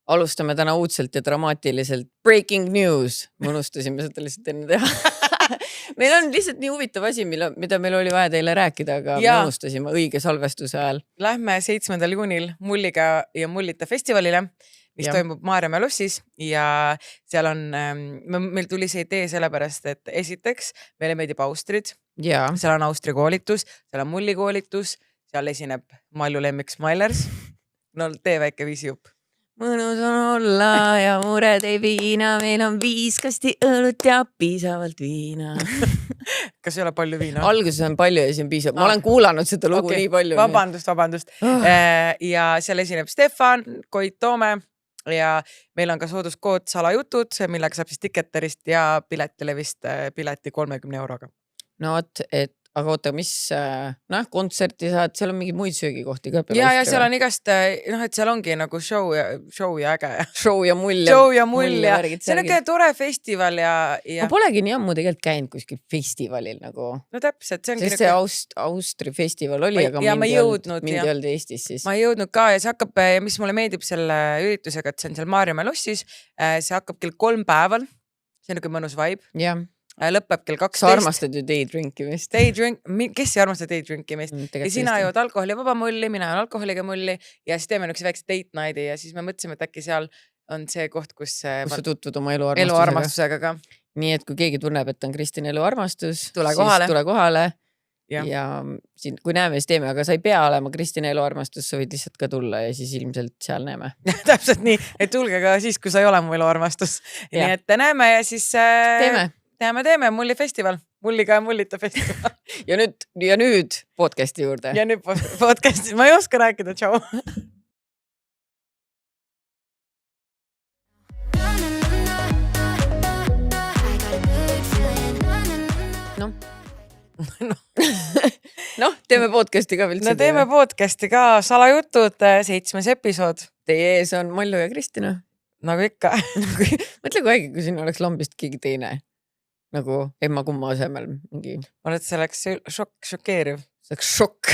Alustame täna uudselt ja dramaatiliselt. Breaking news. Me unustasime seda lihtsalt enne teha. Meil on lihtsalt nii huvitav asi, mida meil oli vaja teile rääkida, aga me unustasime õige salvestuse ajal. Lähme 7. juunil Mulliga ja Mullita festivalile, mis toimub Maarjamäe lossis ja seal on, meil tuli see idee sellepärast, et esiteks meile meeldib Austrid, seal on Austri koolitus, seal on Mulli koolitus, seal esineb Malju lemmik Smilers. No tee väike viisijupp. Mõnus on olla ja mured ei viina, meil on 5 kasti õlut ja piisavalt viina. Kas ei ole palju viina? Alguses on palju ja siis on piisavalt. Ma olen kuulanud seda lugu nii palju. Vabandust. Ja seal esineb Stefan, Koit Toome ja meil on ka sooduskood salajutud, millega saab siis Ticketerist ja piletile vist pileti 30 euroga. No vot, aga oota, mis kontserti saad, seal on mingi muid söögikohti ka. Ja seal on igast, et seal ongi nagu show ja äge. Show ja mull. See on ikka tore festival ja... Ma polegi nii ammu tegelikult käinud kuskil festivalil nagu. No täpselt, see ongi... Sest see Austri festival oli, aga mind ei olnud Eestis siis. Ma ei jõudnud ka ja see hakkab, mis mulle meeldib selle üritusega, et see on seal Maarjamäe lossis, see hakkab kell 3 päeval, see on nagu mõnus vibe. Jah. Lõpeb kell 12. Sa armastad ju daydrinkimist. Kes ei armasta daydrinkimist? Ja sina jood alkoholi vaba mulli, mina joon alkoholiga mulli ja siis teeme üks väikse date night'i ja siis me mõtlesime, et äkki seal on see koht, kus sa tutvud oma eluarmastusega ka. Nii et kui keegi tunneb, et on Kristina eluarmastus, tule kohale. Ja siin, kui näeme, siis teeme, aga sa ei pea olema Kristina eluarmastus, sa võid lihtsalt ka tulla ja siis ilmselt seal näeme. Täpselt nii, et tulge ka siis, kui sa ei ole mu eluarmastus. Nii et näeme ja siis... Teeme Mulli festival. Mulliga ja Mullita festival. ja nüüd podcasti juurde. Ja nüüd podcasti. Ma ei oska rääkida. Tšau. Teeme podcasti ka viltsi. Teeme podcasti ka. Salajutud 7. episood. Teie ees on Malju ja Kristina. Nagu ikka. Mõtle kui aegi, kui siin oleks lambist keegi teine. Nagu emma kumma asemel mingi. Oled, see oleks šokeeriv. See oleks šokk.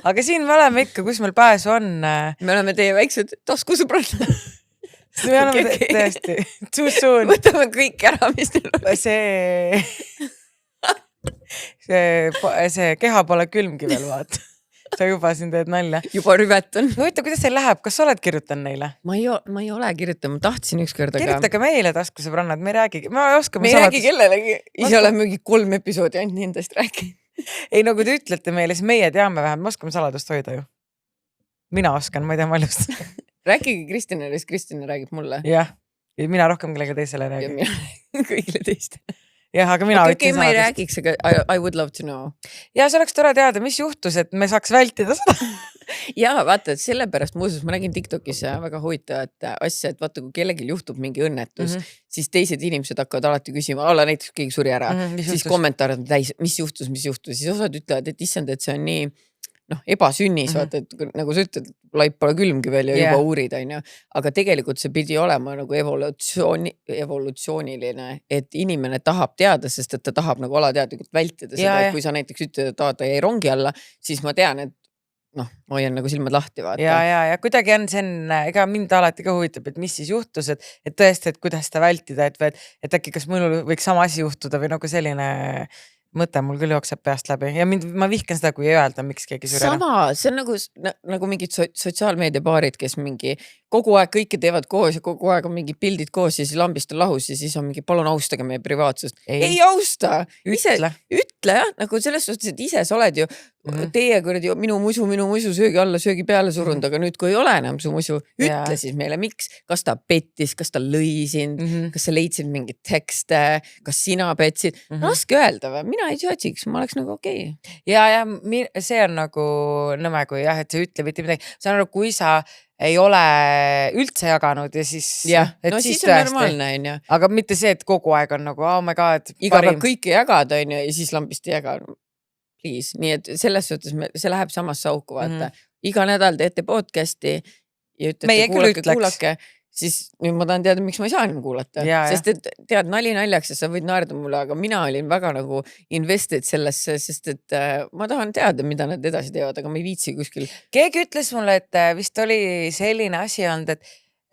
Aga siin me oleme ikka, kus meil pääsu on. Me oleme teie väiksed taskusõbrad. Me oleme tõesti. Too soon. Võtame kõik ära, mis teil on. See keha pole külmgi veel, vaat. Sa juba siin teed nalja. Juba rüvetan. Huvita, kuidas see läheb? Kas sa oled kirjutanud neile? Ma ei ole kirjutanud, ma tahtsin ükskord. Kirjutage meile taskusõbrannad, me ei räägi. Me ei räägi kellelegi. Ise oleme mingi 3 episoodi ainult endast rääkinud. Ei, no kui te ütlete meile, siis meie teame vähem, me oskame saladust hoida ju. Mina oskan, ma ei tea Maljust. Rääkige Kristinale, siis Kristina räägib mulle. Jah, mina rohkem kellega teisele räägin. Ja mina kõigile teistele. Jah, aga mina ütlen saladust. Ma ei räägiks, aga I would love to know. Ja see oleks tore teada, mis juhtus, et me saaks vältida seda. Ja vaata, et sellepärast muuseas ma nägin TikTokis väga huvitavat asja, et vaata, kui kellelgi juhtub mingi õnnetus, siis teised inimesed hakkavad alati küsima, näiteks keegi suri ära, siis kommentaarid täis, mis juhtus, siis osad ütlevad, et issand, et see on nii ebasünnis, vaata, et nagu sa ütled, laip pole külmgi veel ja juba uurid, aga tegelikult see pidi olema nagu evolutsiooniline, et inimene tahab teada, sest et ta tahab nagu alateadlikult vältida seda, et kui sa näiteks ütled, et ta jäi rongi alla, siis ma tean, et ma hoian nagu silmad lahti, vaata. Ja kuidagi on see, ega mind alati ka huvitab, et mis siis juhtus, et tõesti, et kuidas seda vältida, et äkki kas mõnul võiks sama asi juhtuda või nagu selline mõte mul küll jookseb peast läbi ja ma vihkan seda, kui ei öelda, miks keegi suri ära. Sama, see on nagu mingid sotsiaalmeediapaarid, kes mingi kogu aeg kõike teevad koos ja kogu aeg on mingid pildid koos ja siis lambist on lahus ja siis on mingi palun austage meie privaatsust. Ei austa! Ütle, nagu selles suhtes, et ise sa oled ju teie kuradi minu musu söögi alla, söögi peale surunud, aga nüüd kui ei ole enam su musu, ütle siis meile, miks, kas ta pettis, kas ta lõi sind, kas sa leidsid mingit tekste, kas sina petsid, raske öelda või, mina ei judge'iks, ma oleks nagu okei. Ja see on nagu nõme, kui et sa ütle mitte midagi, see on nagu, kui sa ei ole üldse jaganud ja siis... no siis on normaalne, on ju. Aga mitte see, et kogu aeg on nagu, oh my god, iga päev kõike jagada, on ju, ja siis lambist ei jaga. Please. Nii et selles suhtes see läheb samasse auku, vaata. Iga nädal teete podcasti ja ütlete kuulake. Siis nüüd ma tahan teada, miks ma ei saa enam kuulata. Sest et tead nali naljaks ja sa võid naerda mulle, aga mina olin väga nagu invested sellesse, sest et ma tahan teada, mida nad edasi teevad, aga ma ei viitsi kuskil. Keegi ütles mulle, et vist oli selline asi olnud, et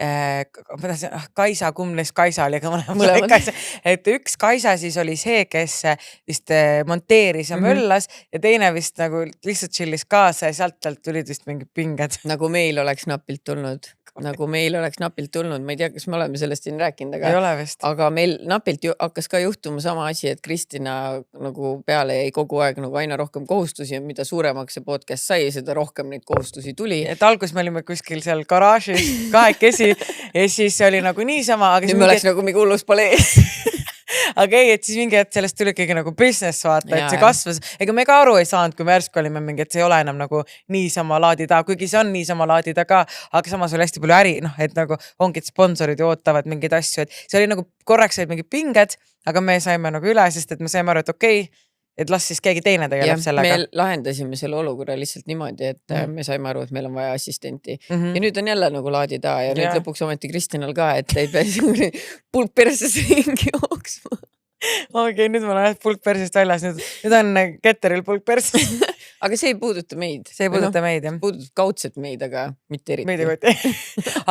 ma tahtsin, Kaisa, kumb neist Kaisa oli, aga Mõlemad. Kaisa. Et üks Kaisa siis oli see, kes vist monteeris ja möllas ja teine vist nagu lihtsalt chillis kaasa ja sealt tulid vist mingid pinged. Nagu meil oleks napilt tulnud. Ma ei tea, kas me oleme sellest siin rääkinud, Ei ole vist. aga meil napilt hakkas ka juhtuma sama asi, et Kristina nagu peale jäi kogu aeg nagu aina rohkem kohustusi ja mida suuremaks see podcast sai, seda rohkem neid kohustusi tuli. Et alguses me olime kuskil seal garaažis kahekesi ja siis oli nagu niisama. Nüüd me oleks nagu mingi hullus palee. Aga ei, et siis mingi hetk sellest tuli ikkagi nagu business vaata, et see kasvas. Ega me ka aru ei saanud, kui me järsku olime mingi, et see ei ole enam nagu niisama laadida, kuigi see on niisama laadida ka, aga samas oli hästi palju äri, et nagu ongi sponsorid ju ootavad mingeid asju, et see oli nagu korraks olid mingid pinged, aga me saime nagu üle, sest et me saime aru, et okei, et las siis keegi teine tegeleb sellega. Me lahendasime selle olukorra lihtsalt niimoodi, et me saime aru, et meil on vaja assistenti. Ja nüüd on jälle nagu laadida ja nüüd lõpuks ometi Kristinal ka, et ei pea pulk perses ringi jooksma. Okei, nüüd ma olen pulk persest väljas, nüüd on Ketteril pulk perses. Aga see ei puuduta meid. See ei puuduta meid, jah. Puudutab kaudselt meid, aga mitte eriti. Meid ei võtta.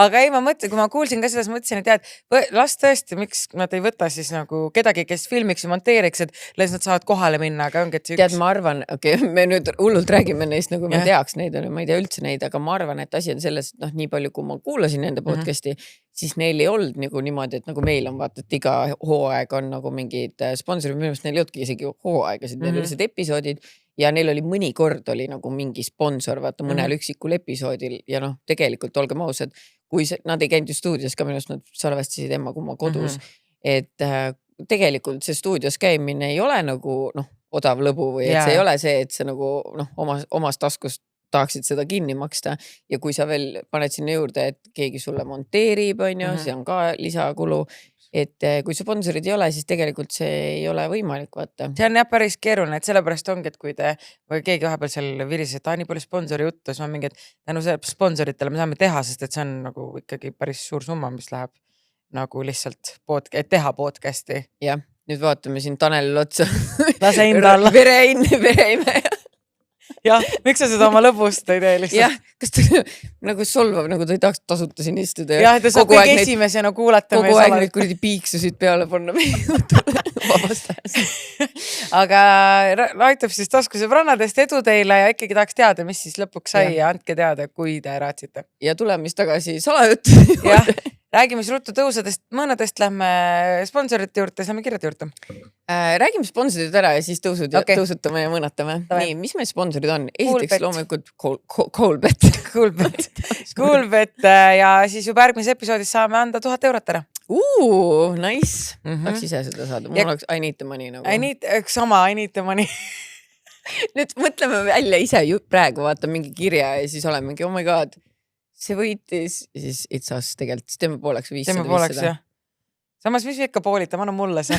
Aga ei, ma mõtlen, kui ma kuulsin ka seda, mõtlesin, et las tõesti, miks nad ei võta siis nagu kedagi, kes filmiks ja monteeriks, et las nad saavad kohale minna, aga ongi, et see üks... Tead, ma arvan, me nüüd hullult räägime neist, nagu me teaks neid, ma ei tea üldse neid, aga ma arvan, et asi on selles, et nii palju, kui ma kuulasin nende podcasti, siis neil ei olnud nagu niimoodi, et nagu meil on vaata, et iga hooaeg on nagu mingid sponsorid, minu meelest neil ei olnudki isegi hooaegasid, neil olid episoodid ja neil oli mõnikord oli nagu mingi sponsor, vaata mõnel üksikul episoodil ja tegelikult olgem ausad, kui nad ei käinud ju stuudios ka, minust nad salvestasid Emma Kumma kodus, et tegelikult see stuudios käimine ei ole nagu odav lõbu või et see ei ole see, et see nagu omas taskust tahaksid seda kinni maksta ja kui sa veel paned sinna juurde, et keegi sulle monteerib, see on ka lisakulu, et kui sponsorid ei ole, siis tegelikult see ei ole võimalik, vaata. See on jah päris keeruline, et sellepärast ongi, et kui te või keegi vahepeal seal virises, et nii palju sponsori juttu, siis on mingi, et tänu sponsoritele me saame teha, sest et see on nagu ikkagi päris suur summa, mis läheb nagu lihtsalt et teha podcasti. Jah, nüüd vaatame siin Tanelil otsa. Lase hinda alla. Vereime. Jah, miks sa seda oma lõbust ei tee lihtsalt? Jah, kas ta nagu solvav, nagu ta ei tahaks tasuta siin istuda. Jah, ta saab kõik esimesena kuulata. Kogu aeg neid kuradi piiksusid peale panna meie jutule vabastajas. Aga aitab siis taskusõbrannadest edu teile ja ikkagi tahaks teada, mis siis lõpuks sai ja andke teada, kui te raatsite. Ja tulemis tagasi salajuttu juurde. Räägime siis ruttu tõusadest, mõnedest lähme sponsorite juurde, lähme kirjade juurde. Räägime sponsorid ära ja siis tõusutame ja mõnatame. Nii, mis meil sponsorid on? Esiteks loomulikult Coolbet. Coolbet ja siis juba järgmises episoodis saame anda 1000 eurot ära. Nice. Tahaks ise seda saada. Mul oleks I need the money nagu. I need the money. Nüüd mõtleme välja ise praegu, vaata mingi kirja ja siis olemegi, oh my god. See võitis, siis it's us tegelikult, siis teeme pooleks 500. Samas, mis me ikka poolita, ma annan mulle see.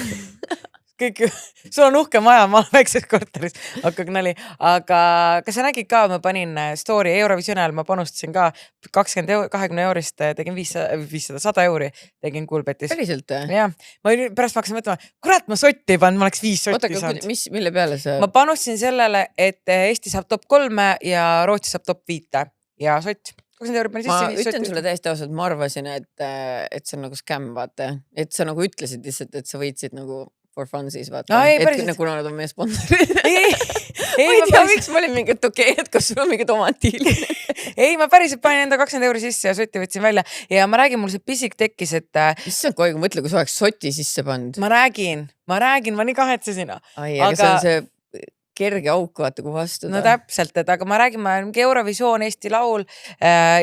Kõik, sul on uhke maja, ma olen väikses korteris, hakkag nali. Aga kas sa nägid ka, ma panin story Eurovisiooni ajal, ma panustasin ka 20 eurist, tegin 100 euri, tegin Coolbetis. Päriselt? Jah, ma pärast ma hakkasin mõtlema, kurat, ma sotti ei pannud, ma oleks 5 sotti saanud. Mille peale sa? Ma panustasin sellele, et Eesti saab top 3 ja Rootsi saab top 5 ja sott. Ma ütlen sulle täiesti ausalt, ma arvasin, et see on nagu scam, vaata. Et sa nagu ütlesid lihtsalt, et sa võitsid nagu for funsis, vaata. Et kuna nad on meie sponsorid. Ma ei tea, miks ma olin mingi, et okei, et kas sul on mingid omad diilid. Ei, ma päriselt panin enda 20 euri sisse ja sotti võtsin välja. Ja ma räägin, mul see pisik tekkis, et... Issand, kui mõtle, kui sa oleks soti sisse pand. Ma räägin, ma nii kahetsesin. Ai, aga see on see... kerge auk, vaata, kui vastuda. No täpselt, et aga ma räägin, mingi Eurovisioon, Eesti laul,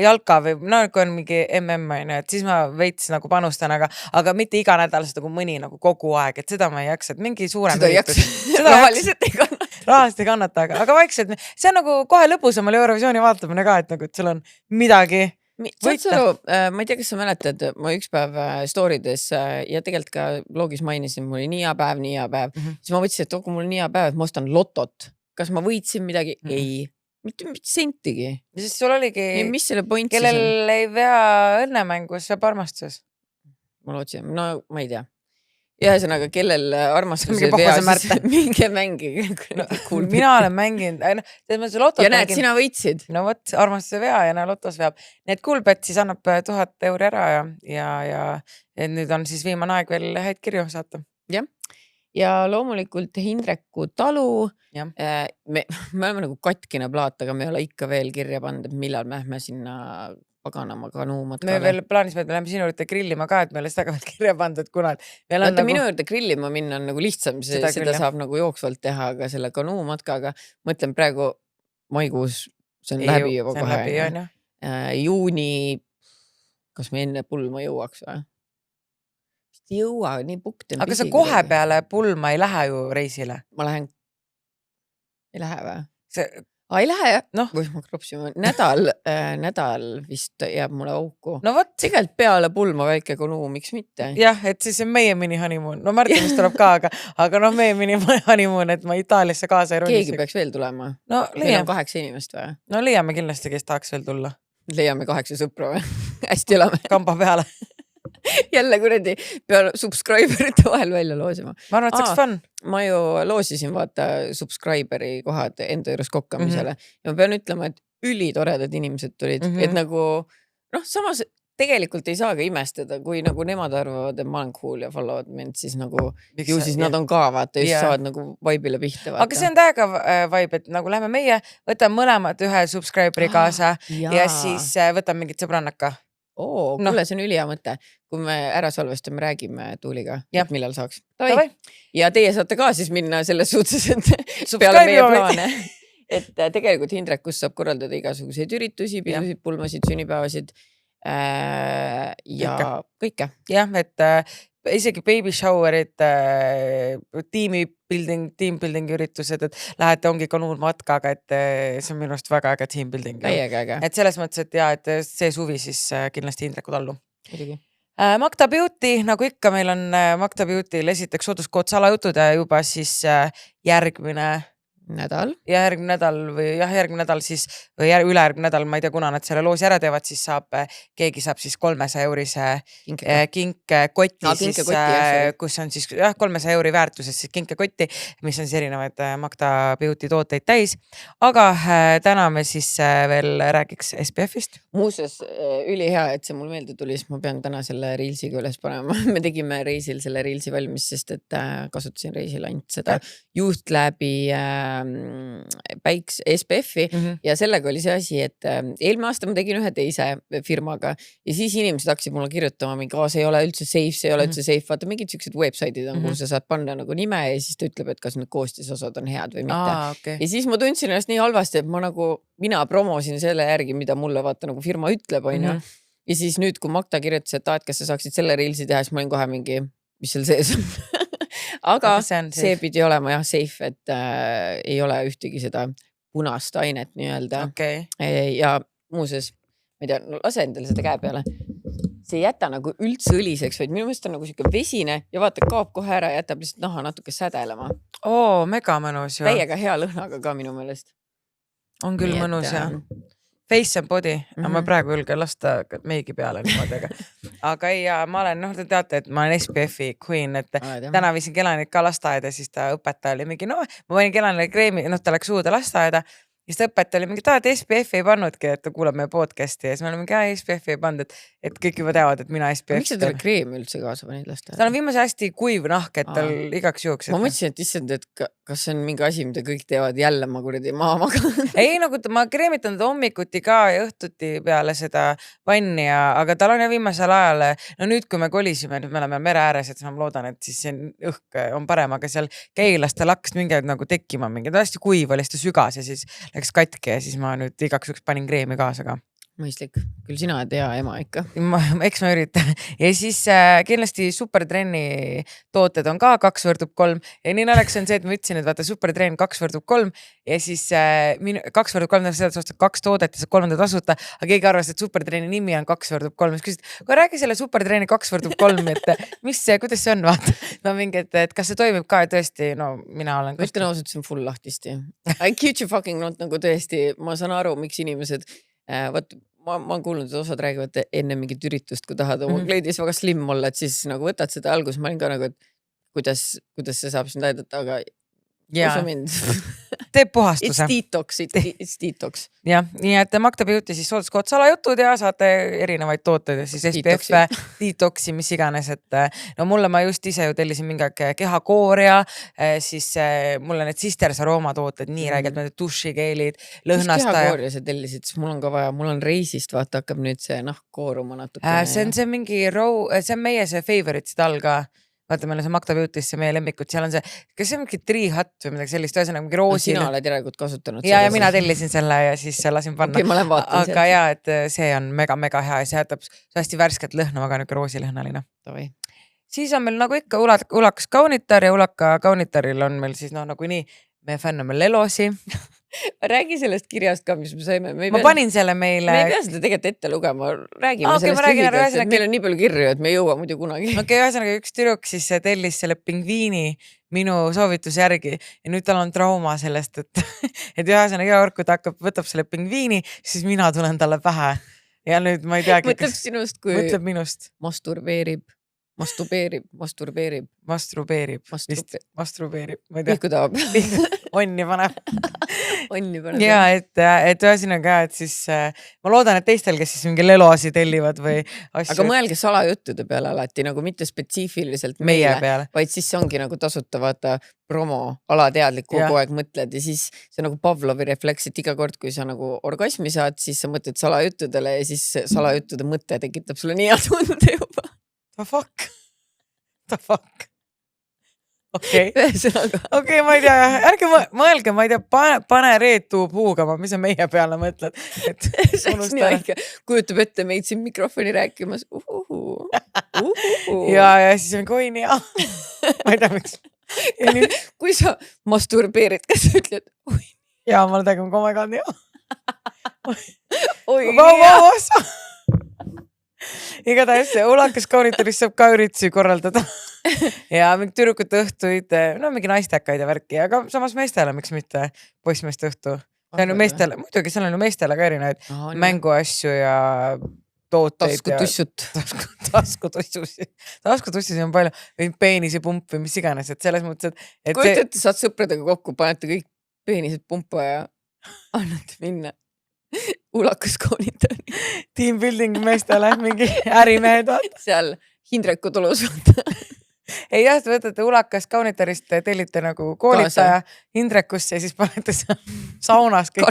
jalka või kui on mingi MM, et siis ma veits nagu panustan, aga mitte iga nädal seda kui mõni nagu kogu aeg, et seda ma ei jaksa, et mingi suurem seda ei jaksa, rahaliselt ei kannata. Rahaliselt ei kannata, aga vaikselt, see on nagu kohe lõpusamal Eurovisiooni vaatamine ka, et nagu, et sul on midagi ma ei tea, kas sa mäletad, ma üks päev storydes ja tegelikult ka blogis mainisin, mul oli nii hea päev. Siis ma võtsin, et kui mul on nii hea päev, et ma ostan lotot. Kas ma võitsin midagi? Ei. Mitte sentigi. Ja siis sul oligi... mis selle point siis on? Kellel ei vea õnnemängus, veab armastus. Ma lootsin. No, ma ei tea. ühesõnaga, kellel armastuse vea, siis minge mängige. Mina olen mänginud, lotos ja näed, sina võitsid. No võt, armastuse vea ja lotos veab. Need Coolbet siis annab 1000 € ära ja nüüd on siis viimane aeg veel häid kirju saata. Jah. Ja loomulikult Hindreku talu. Me oleme nagu katkine plaat, aga me ei ole ikka veel kirja pannud, et millal me lähme sinna paganama kanuumatkale. Me veel plaanisime, et me läheme sinu juurde grillima ka, et me oleme seda ka veel kirja pandud, kuna nagu... minu juurde grillima minna on nagu lihtsam, seda saab nagu jooksvalt teha, aga selle kanuumatkaga mõtlen praegu maikuus, see on läbi juba kohe. Juuni, kas me enne pulma jõuaks või? Ei jõua, nii pukt on. Aga sa kohe peale pulma ei lähe ju reisile? Ma lähen, ei lähe või? Ei lähe jah, või ma kropsima, nädal vist jääb mulle auku. No võt. Tegelikult peale pulma väike konuu, miks mitte? Jah, et siis on meie mini-honeymoon. No Martinist tuleb ka, aga meie mini-honeymoon, et ma Itaaliasse kaasa ei roniks. Keegi peaks veel tulema. No, meil on 8 inimest või? No leiame kindlasti, kes tahaks veel tulla. Leiame 8 sõpra või? Hästi elame. Kamba peale. Jälle kuradi peale subscriberite vahel välja loosima. Ma arvan, et saaks fun. Ma ju loosisin vaata subscriberi kohad enda juures kokkamisele ja ma pean ütlema, et ülitoredad inimesed tulid, et nagu samas tegelikult ei saa ka imestada, kui nagu nemad arvavad, et ma olen cool ja follow'd mind, siis nagu ju siis nad on ka vaata, just saavad nagu vaibile pihta vaata. Aga see on täiega vibe, et nagu lähme meie, võtame mõlemad ühe subscriberi kaasa ja siis võtame mingit sõbrannaka. Kuule, see on ülihea mõte. Kui me ära salvestame, räägime Tuuliga, et millal saaks. Ja teie saate ka siis minna selles suhtes, et peale meie plaane. Et tegelikult Hindrekus saab korraldada igasuguseid üritusi, pidusid, pulmasid, sünnipäevasid ja kõike. Jah, et isegi baby showerid, team building üritused, et lähete ongi kanuunmatkaga, et see on minu arust väga äge team building. Et selles mõttes, et et see suvi siis kindlasti Hindreku tallu. Magda Beauty, nagu ikka meil on Magda Beauty'l esiteks sooduskood salajutud ja juba siis järgmine nädal järgmine nädal siis või ülejärgmine nädal, ma ei tea, kuna nad selle loosi ära teevad, siis keegi saab siis 300 eurose kinkekoti siis, kus on siis 300 euri väärtuses siis kinkekotti, mis on siis erinevaid Magda Beauty tooteid täis. Aga täna me siis veel räägiks SPF-ist. Muuseas, ülihea, et see mul meelde tuli, siis ma pean täna selle reelsiga üles panema. Me tegime reisil selle reelsi valmis, sest et kasutasin reisil ainult seda juht läbi päiks SPF-i ja sellega oli see asi, et eelmine aasta ma tegin ühe teise firmaga ja siis inimesed hakkasid mulle kirjutama mingi, see ei ole üldse safe, see ei ole üldse safe, vaata mingid siuksed websaidid on, kuhu sa saad panna nagu nime ja siis ta ütleb, et kas need koostisosad on head või mitte. Ja siis ma tundsin ennast nii halvasti, et mina promosin selle järgi, mida mulle vaata nagu firma ütleb, on ju. Ja siis nüüd, kui Magda kirjutas, et kas sa saaksid selle reelsi teha, siis ma olin kohe mingi, mis seal sees on. Aga see pidi olema jah safe, et ei ole ühtegi seda punast ainet nii-öelda. Ja muuseas, ma ei tea, lase endale seda käe peale. See ei jäta nagu üldse õliseks, vaid minu mõelest on nagu siuke vesine ja vaata, kaob kohe ära ja jätab lihtsalt naha natuke sädelema. Mega mõnus ju. Täiega hea lõhnaga ka minu meelest. On küll mõnus ja face and body, ma praegu julge lasta meigi peale niimoodi, aga ei, ma olen, te teate, et ma olen SPF-i queen, et täna viisin Kelanit ka lasteaeda, siis ta õpetaja oli mingi, ma panin Kelanile kreemi, ta läks uude lasteaeda, siis ta õpetaja oli mingi, et SPF ei pannudki, et ta kuulab meie podcasti ja siis me oleme mingi, SPF ei pannud, et kõik juba teavad, et mina SPF. Miks sa talle kreemi üldse kaasa panid lasteaeda? Ta on viimase hästi kuiv nahk, et tal igaks juhuks. Ma mõtlesin, et issand, et kas see on mingi asi, mida kõik teevad jälle ma kuradi maamaga. Ei, nagu ma kreemitan ta hommikuti ka ja õhtuti peale seda vanni, aga tal on ja viimasel ajal, nüüd kui me kolisime, nüüd me oleme mere ääres, et ma loodan, et siis see õhk on parem, aga seal Keilas tal hakkas mingi nagu tekkima mingi, ta hästi kuiv oli, ta sügas ja siis läks katki ja siis ma nüüd igaks juhuks panin kreemi kaasa ka. Mõistlik, küll sina oled hea ema ikka. Eks ma üritan. Ja siis kindlasti Supertrenni tooted on ka 2x3 ja nii naljakas on see, et ma ütlesin, et vaata Supertrenn 2x3 ja siis 2x3 tähendab seda, et sa ostad 2 toodet ja sa 3 tasuta, aga keegi arvas, et Supertrenni nimi on 2x3. Siis küsid, kui räägi selle Supertrenni 2x3, et kuidas see on, vaata. Ma mingi, et kas see toimib ka ja tõesti, mina olen... Ma ütlen ausalt, see on full lahtisti. I kid you fucking not nagu tõesti, ma saan aru, miks inimesed ma olen kuulnud, et osad räägivad enne mingit üritust, kui tahad oma kleidis väga slim olla, et siis nagu võtad seda algus, ma olin ka nagu, et kuidas see saab sind aidata, aga usu mind. Teeb puhastuse. It's detox. Jah, nii et Magda Beauty siis sooduskood salajutud ja saate erinevaid tooteid ja siis SPF, detoxi, mis iganes, et no mulle ma just ise ju tellisin mingi kehakooria, siis mulle need Sisters Aroma tooted nii räigelt, need dušikeelid, lõhnastaja. Mis kehakooria sa tellisid, siis mul on ka vaja, mul on reisist, vaata hakkab nüüd see kooruma natuke. See on see mingi see on meie see favorites all ka. Vaata, meil on see Magda Beauty'sse meie lemmikud, seal on see, kas see on mingi Tree Hut või midagi sellist, ühesõnaga mingi roosil. Sina oled järelikult kasutanud. Ja mina tellisin selle ja siis lasin panna. Okay, ma lähen vaatan aga ja, et see on mega hea ja see jätab hästi värsket lõhna, väga niuke roosilõhnaline. Siis on meil nagu ikka ulakas kaunitar ja ulaka kaunitaril on meil siis nagu nii, me fänname Lelosi. Räägi sellest kirjast ka, mis me saime. Ma panin selle meile. Me ei pea seda tegelikult ette lugema. Räägime sellest lühidalt, et meil on nii palju kirju, et me ei jõua muidu kunagi. Okei, ühesõnaga üks tüdruk siis tellis selle pingviini minu soovituse järgi ja nüüd tal on trauma sellest, et ühesõnaga iga kord, kui ta võtab selle pingviini, siis mina tulen talle pähe. Ja nüüd ma ei teagi. Mõtleb sinust, kui mõtleb minust. Masturbeerib. Ma ei tea. Kui tahab. Onni paneb. Ja, et ühesõnaga, et siis ma loodan, et teistel, kes siis mingi Lelosi tellivad või asju. Aga mõelge salajuttude peale alati, nagu mitte spetsiifiliselt meie peale, vaid siis see ongi nagu tasuta, vaata promo, alateadlik kogu aeg mõtled ja siis see nagu Pavlovi refleks, et iga kord, kui sa nagu orgasmi saad, siis sa mõtled salajuttudele ja siis salajuttude mõte tekitab sulle nii hea tunde juba. The fuck. Okei, ma ei tea, ärge mõelge, ma ei tea, pane Reetu puugama, mis sa meie peale mõtled. Kujutab ette meid siin mikrofoni rääkimas. Ja siis on kui nii, ma ei tea, miks. Kui sa masturbeerid, kas sa ütled? Ja, ma olen tegema, oh my god, jah. Oi, igatahes ulakas kaunitaris saab ka üritusi korraldada ja mingi tüdrukute õhtuid, no mingi naistekaid ja värki, aga samas meestele, miks mitte poissmeeste õhtu. See on ju meestele, muidugi seal on ju meestele ka erinevaid mänguasju ja tooteid. Taskutussusi on palju, peenise pump või mis iganes, et selles mõttes, et kujutate, saad sõpradega kokku, panete kõik peenised pumpa ja annate minna. Ulakas kaunitari. Team building meestele, mingi ärimehed on. Seal Hindreku tulus. Ei jah, võtate ulakas kaunitarist, tellite nagu koolitaja Hindrekusse ja siis panete saunas kõik.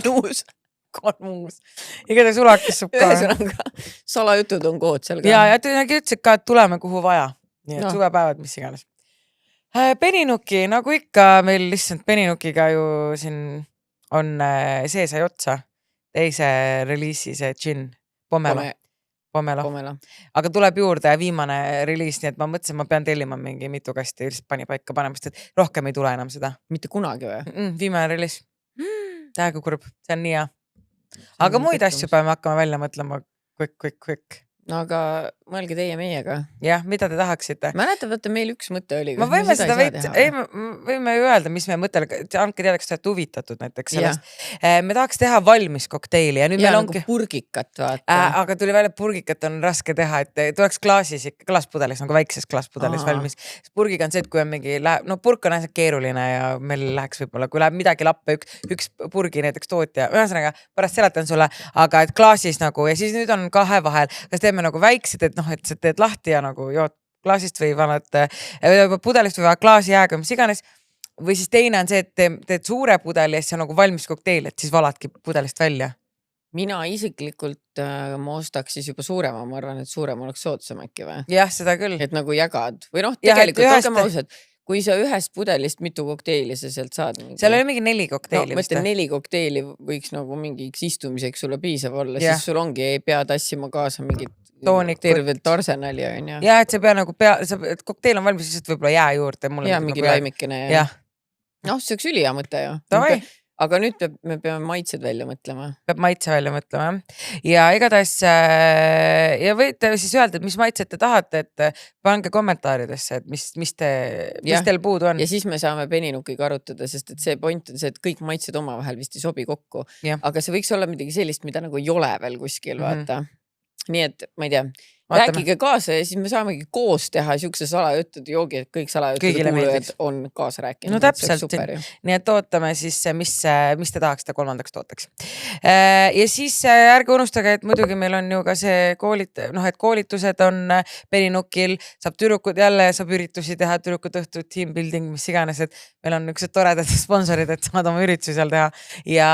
Kanuus. Igatahes ulakas saab ka. Ühesõnaga, salajutud on kood seal ka. Ja nägi ütlesid ka, et tuleme kuhu vaja. Nii et suvepäevad, mis iganes. Peninuki, nagu ikka meil lihtsalt Peninukiga ju siin on see sai otsa. Teise reliisi see gin, Pomelo. Aga tuleb juurde viimane reliis, nii et ma mõtlesin, ma pean tellima mingi mitu kasti pani paika panemast, et rohkem ei tule enam seda. Mitte kunagi või? Viimane reliis. Tähega kurb, see on nii hea. Aga muid asju peame hakkama välja mõtlema quick. No aga mõelge teie meiega. Jah, mida te tahaksite? Mäletab, võtta meil üks mõte oli. Ma võime seda võime ju öelda, mis me mõtele, andke teada, kas te olete huvitatud näiteks sellest. Me tahaks teha valmis kokteili ja nüüd meil ongi purgikat, vaata. Aga tuli välja, purgikat on raske teha, et tuleks klaaspudelis, nagu väikses klaaspudelis valmis. Purgiga on see, et kui on mingi, no purk on asjad keeruline ja meil läheks võib-olla, kui läheb midagi lappe, üks purgi näiteks tootja, ühesõnaga pärast seletan sulle, aga et klaasis nagu ja siis nüüd on kahe vahel, kas teeme nagu väiksed, et et sa teed lahti ja nagu jood klaasist või vanad pudelist või klaasi jääga, mis iganes. Või siis teine on see, et teed suure pudeli ja siis on nagu valmis kokteil, et siis valadki pudelist välja. Mina isiklikult ma ostaks siis juba suurema, ma arvan, et suurem oleks soodsam äkki või? Jah, seda küll. Et nagu jagad. Või tegelikult olgem ausad, kui sa ühest pudelist mitu kokteili sa sealt saad. Seal oli mingi 4 kokteili. Ma ütlen 4 kokteili võiks nagu mingiks istumiseks sulle piisav olla, siis sul ongi, ei pea tassima kaasa mingit tervelt arsenali on ja. Ja, et see pea nagu et kokteil on valmis, siis võib-olla jää juurde. Ja mingi laimikene. Ja. Noh, see oleks ülihea mõte ju. Aga nüüd me peame maitsed välja mõtlema. Peab maitse välja mõtlema. Ja igatahes, ja võite siis öelda, et mis maitsed te tahate, et pange kommentaaridesse, et mis teil puudu on. Ja siis me saame Peninukiga arutada, sest et see point on see, et kõik maitsed omavahel vist ei sobi kokku. Aga see võiks olla midagi sellist, mida nagu ei ole veel kuskil, vaata. Nii et ma ei tea, rääkige kaasa ja siis me saamegi koos teha siukse salajutud joogi, et kõik salajutud kuulujad on kaasa rääkinud. No täpselt. Nii et ootame siis, mis te tahaks ta 3. tooteks. Ja siis ärge unustage, et muidugi meil on ju ka see et koolitused on Peninukil, saab tüdrukud jälle, saab üritusi teha, tüdrukud õhtud, team building, mis iganes, et meil on niisugused toredad sponsorid, et saad oma üritusi seal teha ja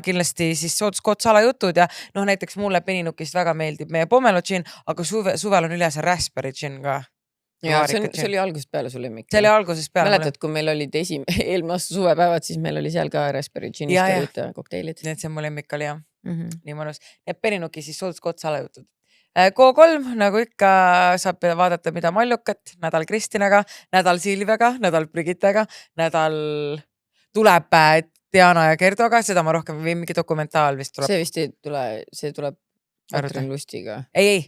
kindlasti siis sooduskood salajutud ja näiteks mulle Peninukist väga meeldib meie pomelo gin, aga suvel on üle see raspberry gin ka. Ja see oli algusest peale su lemmik. See oli algusest peale. Mäletad, kui meil olid eelmine aasta suvepäevad, siis meil oli seal ka raspberry ginist olid kokteilid. Nii et see mu lemmik oli jah. Nii mõnus. Ja Peninuki siis sooduskood salajutud. K3, nagu ikka saab vaadata, mida Mallukat, nädal Kristinaga, nädal Silviaga, nädal Brigittega, nädal tuleb Diana ja Gerdoga, seda ma rohkem või mingi dokumentaal vist tuleb. See vist ei tule, see tuleb Katrin Lustiga. Ei,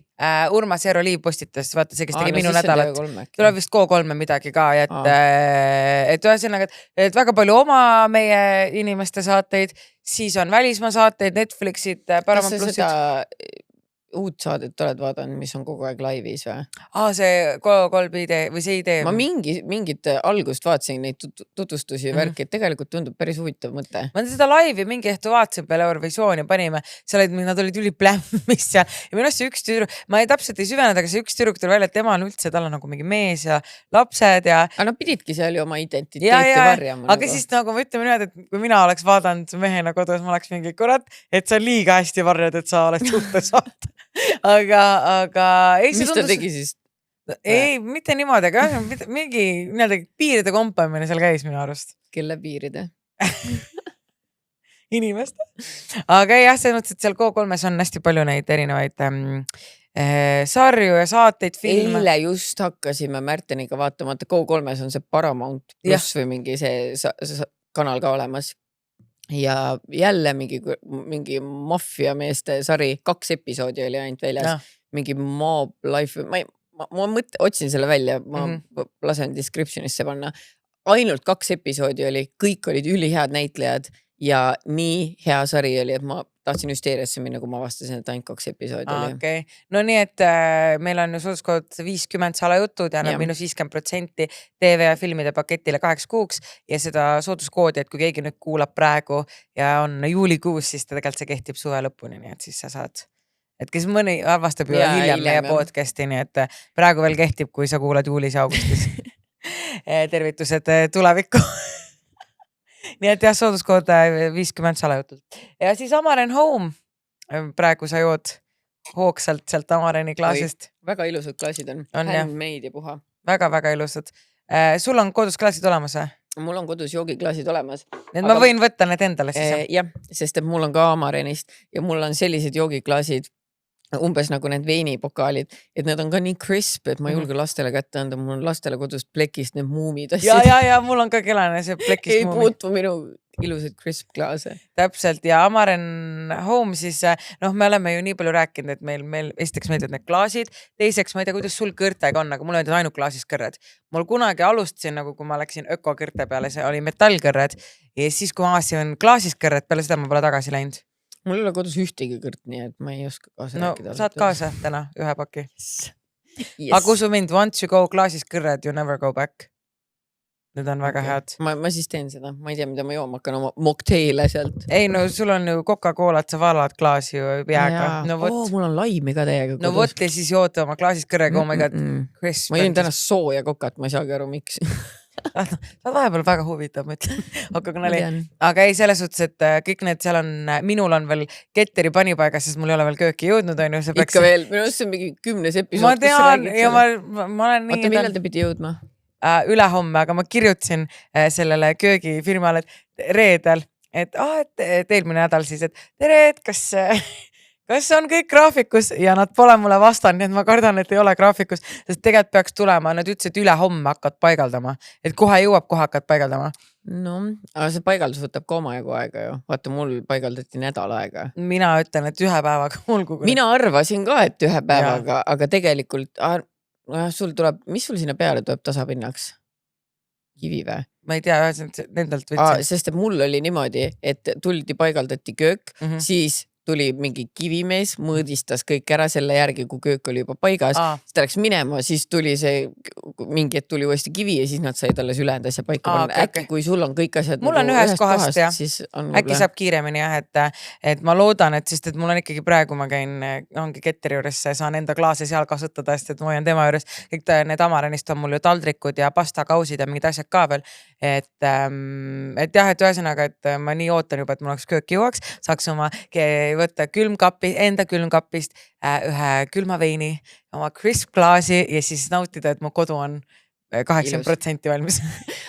Urmas Jero Liiv postitas, vaata see, kes tegi minu nädalat. Tuleb vist K3 midagi ka, et ühesõnaga, et väga palju oma meie inimeste saateid, siis on välismaa saateid, Netflixid, Paramount Plussid. Kas sa seda uut saadet oled vaadanud, mis on kogu aeg laivis või? See K3 idee või see idee. Ma mingit algust vaatasin neid tutvustusi ja värki, et tegelikult tundub päris huvitav mõte. Ma seda laivi mingi õhtu vaatasin peale Eurovisiooni panime, nad olid üli plämmis ja minu arust see üks tüdruk, ma täpselt ei süvenenud, aga see üks tüdruk tuli välja, et tema on üldse, tal on nagu mingi mees ja lapsed ja. Aga pididki seal ju oma identiteeti varjama. Aga siis nagu ma ütleme niimoodi, et kui mina oleks vaadanud mehena kodus, ma oleks mingi kurat, et sa liiga hästi varjad, et sa oled suhtes saata. aga ei, mis ta tegi siis? Ei, mitte niimoodi, aga mingi piiride kompamine seal käis minu arust. Kelle piiride? Inimeste. Aga jah, see mõttes, et seal K3-s on hästi palju neid erinevaid sarju ja saateid, filme. Eile just hakkasime Märteniga vaatama, et K3-s on see Paramount Plus või mingi see kanal ka olemas. Ja jälle mingi maffiameeste sari, 2 episoodi oli ainult väljas, mingi Mob Life, ma otsin selle välja, ma lasen descriptionisse panna, ainult 2 episoodi oli, kõik olid ülihead näitlejad ja nii hea sari oli, et ma tahtsin hüsteeriasse minna, kui ma avastasin, et ainult 2 episoodi oli. Okay. No nii, et meil on ju sooduskood 50 salajutud ja annab -50% TV ja filmide paketile 8 kuuks ja seda sooduskoodi, et kui keegi nüüd kuulab praegu ja on juulikuus, siis tegelikult see kehtib suve lõpuni, nii et siis sa saad, et kes mõni avastab ju hiljem meie podcasti, nii et praegu veel kehtib, kui sa kuulad juulis ja augustis. Tervitused tulevikku. Nii et jah, sooduskood 50 salajutud. Ja siis Amaren Home. Praegu sa jood hoogsalt sealt Amareni klaasist. Väga ilusad klaasid on. Handmade ja puha. Väga ilusad. Sul on kodus klaasid olemas? Mul on kodus joogiklaasid olemas. Need ma võin võtta need endale siis? Jah, sest et mul on ka Amarenist ja mul on sellised joogiklaasid umbes nagu need veinipokaalid, et need on ka nii crisp, et ma ei julge lastele kätte anda, mul on lastele kodust plekist need muumid. Ja mul on ka kelane see plekist muumid. Ei puutu minu ilusad crisp klaase. Täpselt ja Amaren Home siis, me oleme ju nii palju rääkinud, et meil esiteks meeldivad need klaasid, teiseks ma ei tea, kuidas sul kõrtega on, aga mul on ainult klaasis kõrred. Mul kunagi alustasin, nagu kui ma läksin ökokõrte peale, see oli metallkõrred ja siis kui ma avasin klaasis kõrred, peale seda ma pole tagasi läinud. Mul ei ole kodus ühtegi kõrt, nii et ma ei oska kaasa rääkida. Saad kaasa täna ühe paki. Yes. Aga kusu mind, once you go klaasis kõrred, you never go back. Need on väga head. Ma siis teen seda. Ma ei tea, mida ma jooma hakkan oma mocktaile sealt. Ei, sul on ju Coca-Colat, sa valad klaasi ju jääga. Mul on laimi ka täiega kodus. No võt ja siis joote oma klaasis kõrrega, oh my god. Ma jõin täna sooja kokat, ma ei saagi aru, miks. Ta vahepeal väga huvitav, ma ütlen. Aga ei, selles suhtes, et kõik need seal on, minul on veel ketteri panipaigas, sest mul ei ole veel kööki jõudnud, on ju. Ikka veel, minu arust see on mingi 10 episood. Ma tean ja ma olen nii. Oota, millal te pidi jõudma? Ülehomme, aga ma kirjutasin sellele köögifirmale reedel, et eelmine nädal siis, et tere, et kas on kõik graafikus ja nad pole mulle vastanud, nii et ma kardan, et ei ole graafikus, sest tegelikult peaks tulema, nad ütlesid, et ülehomme hakkad paigaldama, et kohe jõuab, kohe hakkad paigaldama. No, aga see paigaldus võtab ka omajagu aega ju. Vaata, mul paigaldati nädal aega. Mina ütlen, et 1 päevaga mul kukunud. Mina arvasin ka, et 1 päevaga, aga tegelikult sul tuleb, mis sul sinna peale tuleb tasapinnaks? Kivi või? Ma ei tea, nendelt võtsin. Sest et mul oli niimoodi, et paigaldati köök, siis tuli mingi kivimees, mõõdistas kõik ära selle järgi, kui köök oli juba paigas, siis ta läks minema, siis tuli see mingi, et tuli uuesti kivi ja siis nad said alles ülejäänud asja paika panna. Äkki kui sul on kõik asjad mul on ühest kohast, siis on äkki saab kiiremini jah, et ma loodan, et sest et mul on ikkagi praegu ma käin, ongi Ketteri juures, saan enda klaase seal kasutada, sest et ma hoian tema juures, kõik need Amarenist on mul ju taldrikud ja pastakausid ja mingid asjad ka veel, et jah, et ühesõnaga, et ma nii ootan juba, et mul oleks köök jõuaks, saaks oma võtta enda külmkapist ühe külma veini, oma crisp klaasi ja siis nautida, et mu kodu on 80% valmis.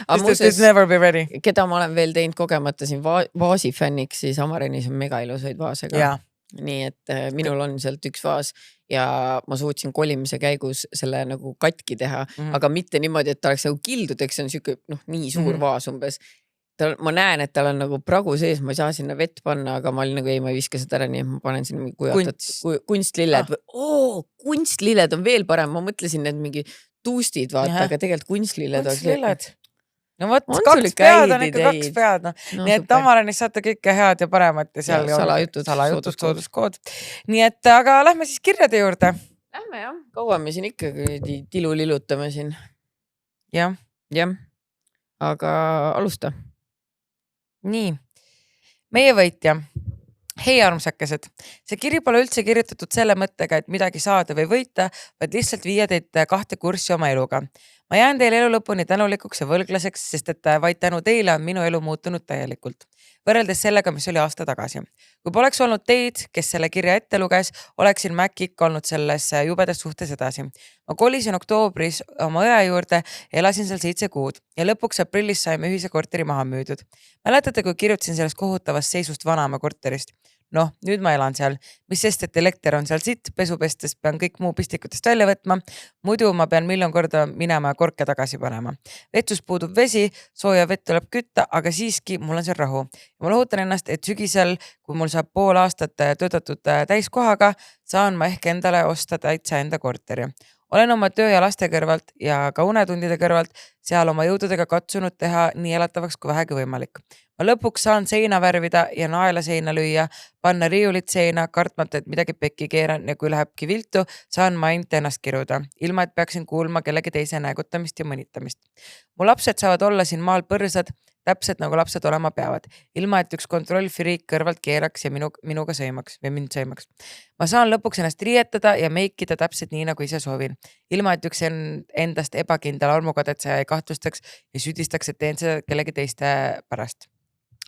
It's never be ready. Keda ma olen veel teinud kogemata siin vaasifänniks, siis Amarenis on mega ilusaid vaase ka. Nii et minul on sealt üks vaas ja ma suutsin kolimise käigus selle nagu katki teha, aga mitte niimoodi, et ta oleks nagu kildudeks, see on siuke nii suur vaas umbes. Ma näen, et tal on nagu pragu sees, ma ei saa sinna vett panna, aga ma olin nagu ma ei viska seda ära, nii et ma panen sinna mingi kujatat kunstlilled. Kunstlilled on veel parem, ma mõtlesin need mingi tuustid, vaata, aga tegelikult kunstlilled. Kunstlilled. No võt, kaks pead on ikka kaks pead. Nii et Amarenis saate kõike head ja paremat ja seal salajutud, sooduskood. Nii et, aga lähme siis kirjade juurde. Lähme jah, kaua me siin ikkagi tilu lilutame siin. Jah. Aga alusta. Nii, meie võitja. Hei armsakesed, see kiri pole üldse kirjutatud selle mõttega, et midagi saada või võita, vaid lihtsalt viia teid kahte kurssi oma eluga. Ma jään teile elu lõpuni tänulikuks ja võlglaseks, sest et vaid tänu teile on minu elu muutunud täielikult. Võrreldes sellega, mis oli aasta tagasi. Kui poleks olnud teid, kes selle kirja ette luges, oleksin Mac ikka olnud selles jubedas suhtes edasi. Ma kolisin oktoobris oma õe juurde ja elasin seal 7 kuud ja lõpuks aprillis saime ühise korteri maha müüdud. Mäletate, kui kirjutasin sellest kohutavast seisust vanaema korterist? Noh, nüüd ma elan seal, mis sest, et elekter on seal sitt, pesupestes pean kõik muu pistikutest välja võtma, muidu ma pean 1 000 korda minema ja korke tagasi panema. Vetsus puudub vesi, sooja vett tuleb kütta, aga siiski mul on seal rahu. Ja ma lohutan ennast, et sügisel, kui mul saab pool aastat töötatud täiskohaga, saan ma ehk endale osta täitsa enda korteri. Olen oma töö ja laste kõrvalt ja ka unetundide kõrvalt seal oma jõududega katsunud teha nii elatavaks kui vähegi võimalik. Ma lõpuks saan seina värvida ja naela seina lüüa, panna riiulit seina, kartmata, et midagi pekki keeran ja kui lähebki viltu, saan ma ainult ennast kiruda, ilma et peaksin kuulma kellegi teise näägutamist ja mõnitamist. Mu lapsed saavad olla siin maal põrsad, täpselt nagu lapsed olema peavad, ilma et üks kontrollfriik kõrvalt keeraks ja minuga sõimaks või mind sõimaks. Ma saan lõpuks ennast riietada ja meikida täpselt nii, nagu ise soovin, ilma et üks endast ebakindel armukadetseja ei kahtlustaks ja süüdistaks, et teen seda kellegi teiste pärast.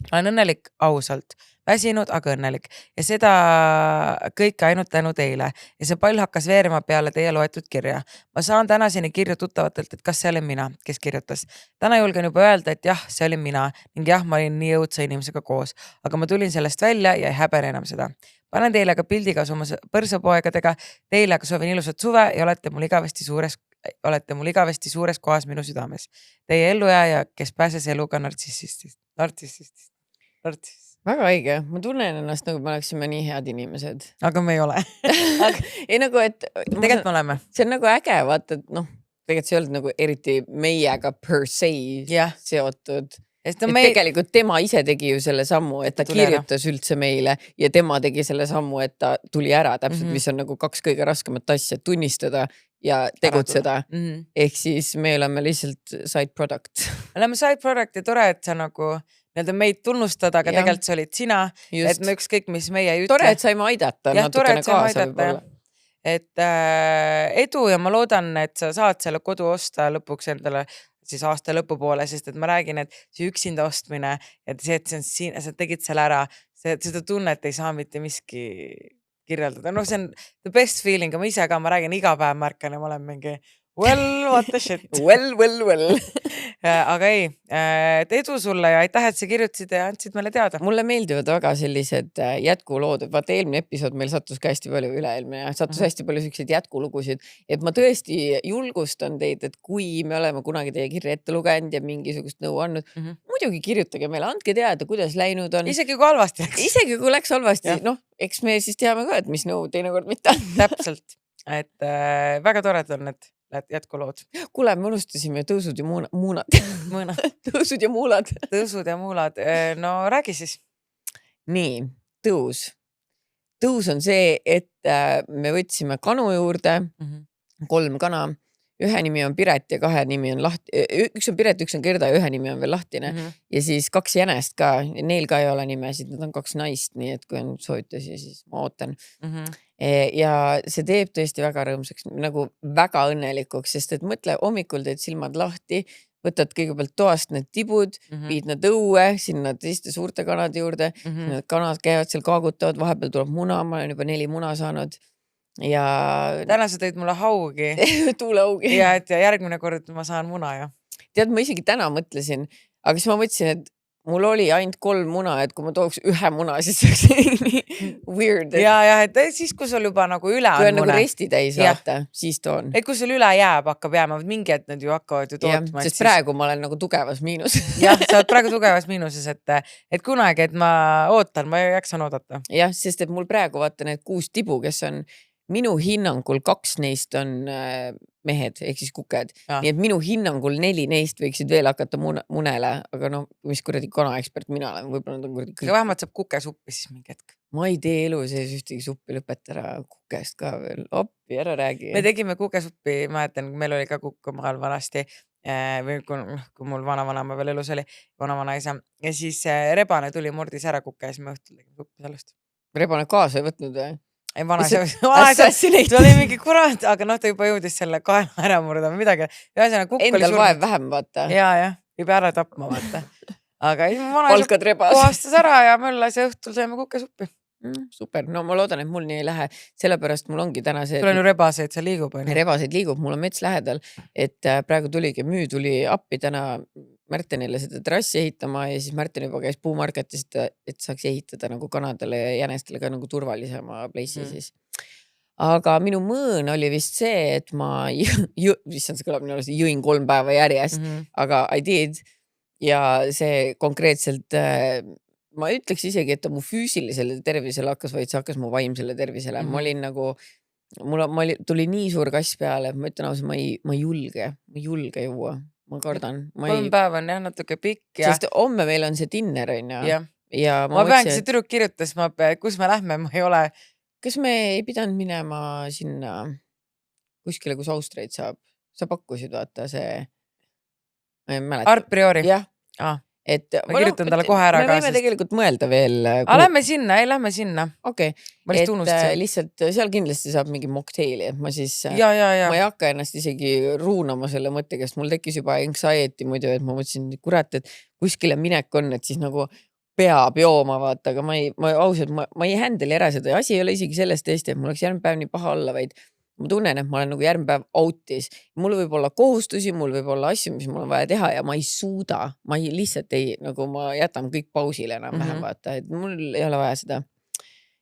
Ma olen õnnelik ausalt, väsinud, aga õnnelik ja seda kõike ainult tänu teile ja see pall hakkas veerema peale teie loetud kirja. Ma saan tänaseni kirju tuttavatelt, et kas see olin mina, kes kirjutas. Täna julgen juba öelda, et jah, see olin mina ning jah, ma olin nii õudse inimesega koos, aga ma tulin sellest välja ja ei häbene enam seda. Panen teile ka pildiga oma põrsapoegadega, teile aga soovin ilusat suve ja olete mul igavesti suures kohas minu südames. Teie ellujaja, kes pääses eluga nartsissist. Väga õige, ma tunnen ennast nagu me oleksime nii head inimesed. Aga me ei ole. Ei nagu, et tegelikult me oleme. See on nagu äge, vaata, et tegelikult see ei olnud nagu eriti meiega per se seotud. Tegelikult tema ise tegi ju selle sammu, et ta kirjutas üldse meile ja tema tegi selle sammu, et ta tuli ära täpselt, mis on nagu 2 kõige raskemat asja, tunnistada ja tegutseda. Ehk siis me oleme lihtsalt side product. Me oleme side product ja tore, et sa nagu meid tunnustada, aga tegelikult see olid sina, et me ükskõik, mis meie ei ütle. Tore, et saime aidata natukene kaasa võib-olla. Et edu ja ma loodan, et sa saad selle kodu osta lõpuks endale siis aasta lõpupoole, sest et ma räägin, et see üksinda ostmine ja see, et sa tegid selle ära, seda tunnet ei saa mitte miski kirjeldada. See on the best feeling, ma ise ka, ma räägin iga päev märkan ja ma olen mingi well, what the shit. Well. Aga ei, edu sulle ja aitäh, et sa kirjutasid ja andsid meile teada. Mulle meeldivad väga sellised jätkulood. Vaata, eelmine episood meil sattus ka hästi palju üle-eelmine ja sattus hästi palju selliseid jätkulugusid. Et ma tõesti julgustan teid, et kui me oleme kunagi teie kirja ette lugenud ja mingisugust nõu andnud, muidugi kirjutage meile, andke teada, kuidas läinud on. Isegi kui halvasti läks. Isegi kui läks halvasti, eks me siis teame ka, et mis nõu teinekord mitte. Täpselt, et väga tored on need jätkulood. Kuule, me unustasime tõusud ja muunad. Tõusud ja muulad. Tõusud ja muulad. No räägi siis. Nii, tõus. tõus on see, et me võtsime kanu juurde, 3 kana, ühe nimi on Piret ja 2 nimi on üks on Piret, üks on Gerda ja ühe nimi on veel lahtine ja siis 2 jänest ka, neil ka ei ole nimesid, nad on 2 naist, nii et kui on soovitusi, siis ma ootan. Ja see teeb tõesti väga rõõmsaks, nagu väga õnnelikuks, sest et mõtle, hommikul teed silmad lahti, võtad kõigepealt toast need tibud, viid nad õue, sinna teiste suurte kanade juurde, need kanad käivad seal kaagutavad, vahepeal tuleb muna, ma olen juba 4 muna saanud ja täna sa tõid mulle haugi. tuuleaugi. Ja et järgmine kord ma saan muna ju. Tead, ma isegi täna mõtlesin, aga siis ma mõtlesin, et mul oli ainult 3 muna, et kui ma tooks 1 muna, siis oleks nii weird. Ja, et siis, kui sul juba nagu üle on nagu resti täis vaata, siis toon. Et kui sul üle jääb, hakkab jääma, mingi et nad ju hakkavad ju tootma. Sest praegu ma olen nagu tugevas miinuses. Jah, sa oled praegu tugevas miinuses, et kunagi, et ma ootan, ma jaksan oodata. Jah, sest et mul praegu vaata need 6 tibu, kes on minu hinnangul 2 neist on mehed, ehk siis kuked. Nii et minu hinnangul 4 neist võiksid veel hakata munele, aga no, mis kuradi kanaekspert mina olen, võib-olla nad on kuradi kõik. Aga vähemalt saab kukesuppi siis mingi hetk. Ma ei tee elu sees ühtegi suppi, lõpeta ära kukest ka veel. Oppi, ära räägi. Me tegime kukesuppi, mäletan, meil oli ka kukkumaal vanasti, või kui mul vanavanama veel elus oli, vanavanaisa. Ja siis rebane tuli murdis ära kukke ja siis me õhtul tegime suppi sellest. Rebane kaasa ei võtnud või? Ei, vanaisa oli mingi kurat, aga noh, ta juba jõudis selle kaela ära murda või midagi. Endal vaev vähem, vaata. Ja, ei pea ära tapma, vaata. Aga palkad rebas. Kohastas ära ja möllas ja õhtul saime kukesuppi. Super, no ma loodan, et mul nii ei lähe, sellepärast mul ongi täna see. Sul on ju rebaseid, see liigub. Rebaseid liigub, mul on mets lähedal, et praegu tuligi müü, tuli appi täna Märtenile seda terrassi ehitama ja siis Märten juba käis puumarketis, et saaks ehitada nagu kanadele ja jänestele ka nagu turvalisema pleisi siis. Aga minu mõõn oli vist see, et ma jõin 3 päeva järjest, aga I did ja see konkreetselt ma ütleks isegi, et ta mu füüsilisele tervisele hakkas, vaid see hakkas mu vaimsele tervisele. Ma olin nagu, tuli nii suur kass peale, et ma ütlen ausalt, ma ei julge juua. Ma kardan. 3 päeva on jah natuke pikk. Sest homme meil on see dinner on ja. Ja ma peangi see tüdruk kirjutas, kus me lähme, ma ei ole. Kas me ei pidanud minema sinna kuskile, kus Austreid saab? Sa pakkusid vaata see. Art Priori? Jah. Ma kirjutan talle kohe ära. Me võime tegelikult mõelda veel. Lähme sinna, lähme sinna. Okei. Ma lihtsalt seal kindlasti saab mingi mocktaili, et ma siis, ja. ma ei hakka ennast isegi ruunama selle mõttega, sest mul tekkis juba anxiety muidu, et ma mõtlesin, kurat, et kuskile minek on, et siis nagu peab jooma, vaata, aga ma ausalt, ma ei handle ära seda. Asi ei ole isegi sellest tõesti, et mul oleks järgmine päev nii paha olla, vaid ma tunnen, et ma olen nagu järgmine päev out'is. Mul võib olla kohustusi, mul võib olla asju, mis mul on vaja teha ja ma ei suuda. Ma lihtsalt ei, nagu ma jätan kõik pausile enam vähem vaata, et mul ei ole vaja seda.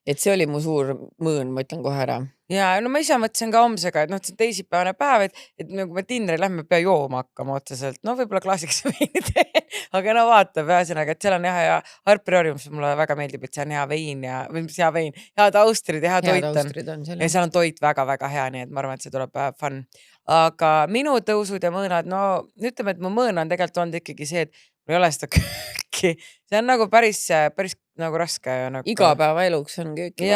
Et see oli mu suur mõõn, ma ütlen kohe ära. Ja no ma ise mõtlesin ka homsega, et see teisipäevane päev, et nagu me Tinneri lähme, pea jooma hakkama otseselt. No võib-olla klaasiks veini teen, aga no vaata, ühesõnaga, et seal on ja Art Priori, mis mulle väga meeldib, et see on hea vein ja hea vein, head austrid ja hea toit on. Ja seal on toit väga-väga hea, nii et ma arvan, et see tuleb fun. Aga minu tõusud ja mõõnad, no ütleme, et mu mõõn on tegelikult olnud ikkagi see, et mul ei ole seda kööki. See on nagu päris nagu raske. Nagu... Igapäeva eluks on kööki.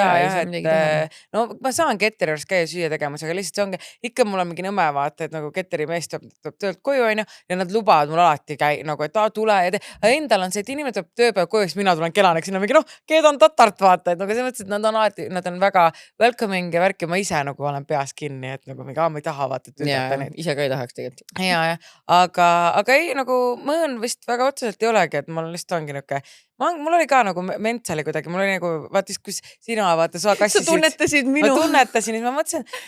No ma saan Ketteri juures käia süüa tegemas, aga lihtsalt see ongi, ikka mul on mingi nõme vaata, et nagu Ketteri mees tuleb töölt koju on ja nad lubavad mul alati nagu, et tule ja aga endal on see, et inimene tuleb tööpäev koju, siis mina tulen kelaneks sinna mingi, keedan tatart vaata, et nagu see mõttes, et nad on alati, nad on väga welcoming ja värki, ma ise nagu olen peas kinni, et nagu mingi, ma ei taha vaata, et töötada neid. Ise ka ei tahaks tegelikult. Aga ei, nagu mõõn vist väga otseselt ei olegi, et mul lihtsalt ongi niuke, mul oli ka nagu mentsali kuidagi, mul oli nagu, vaatis, kus sina vaata, sa kassisid. Sa tunnetasid minu. Ma tunnetasin, ma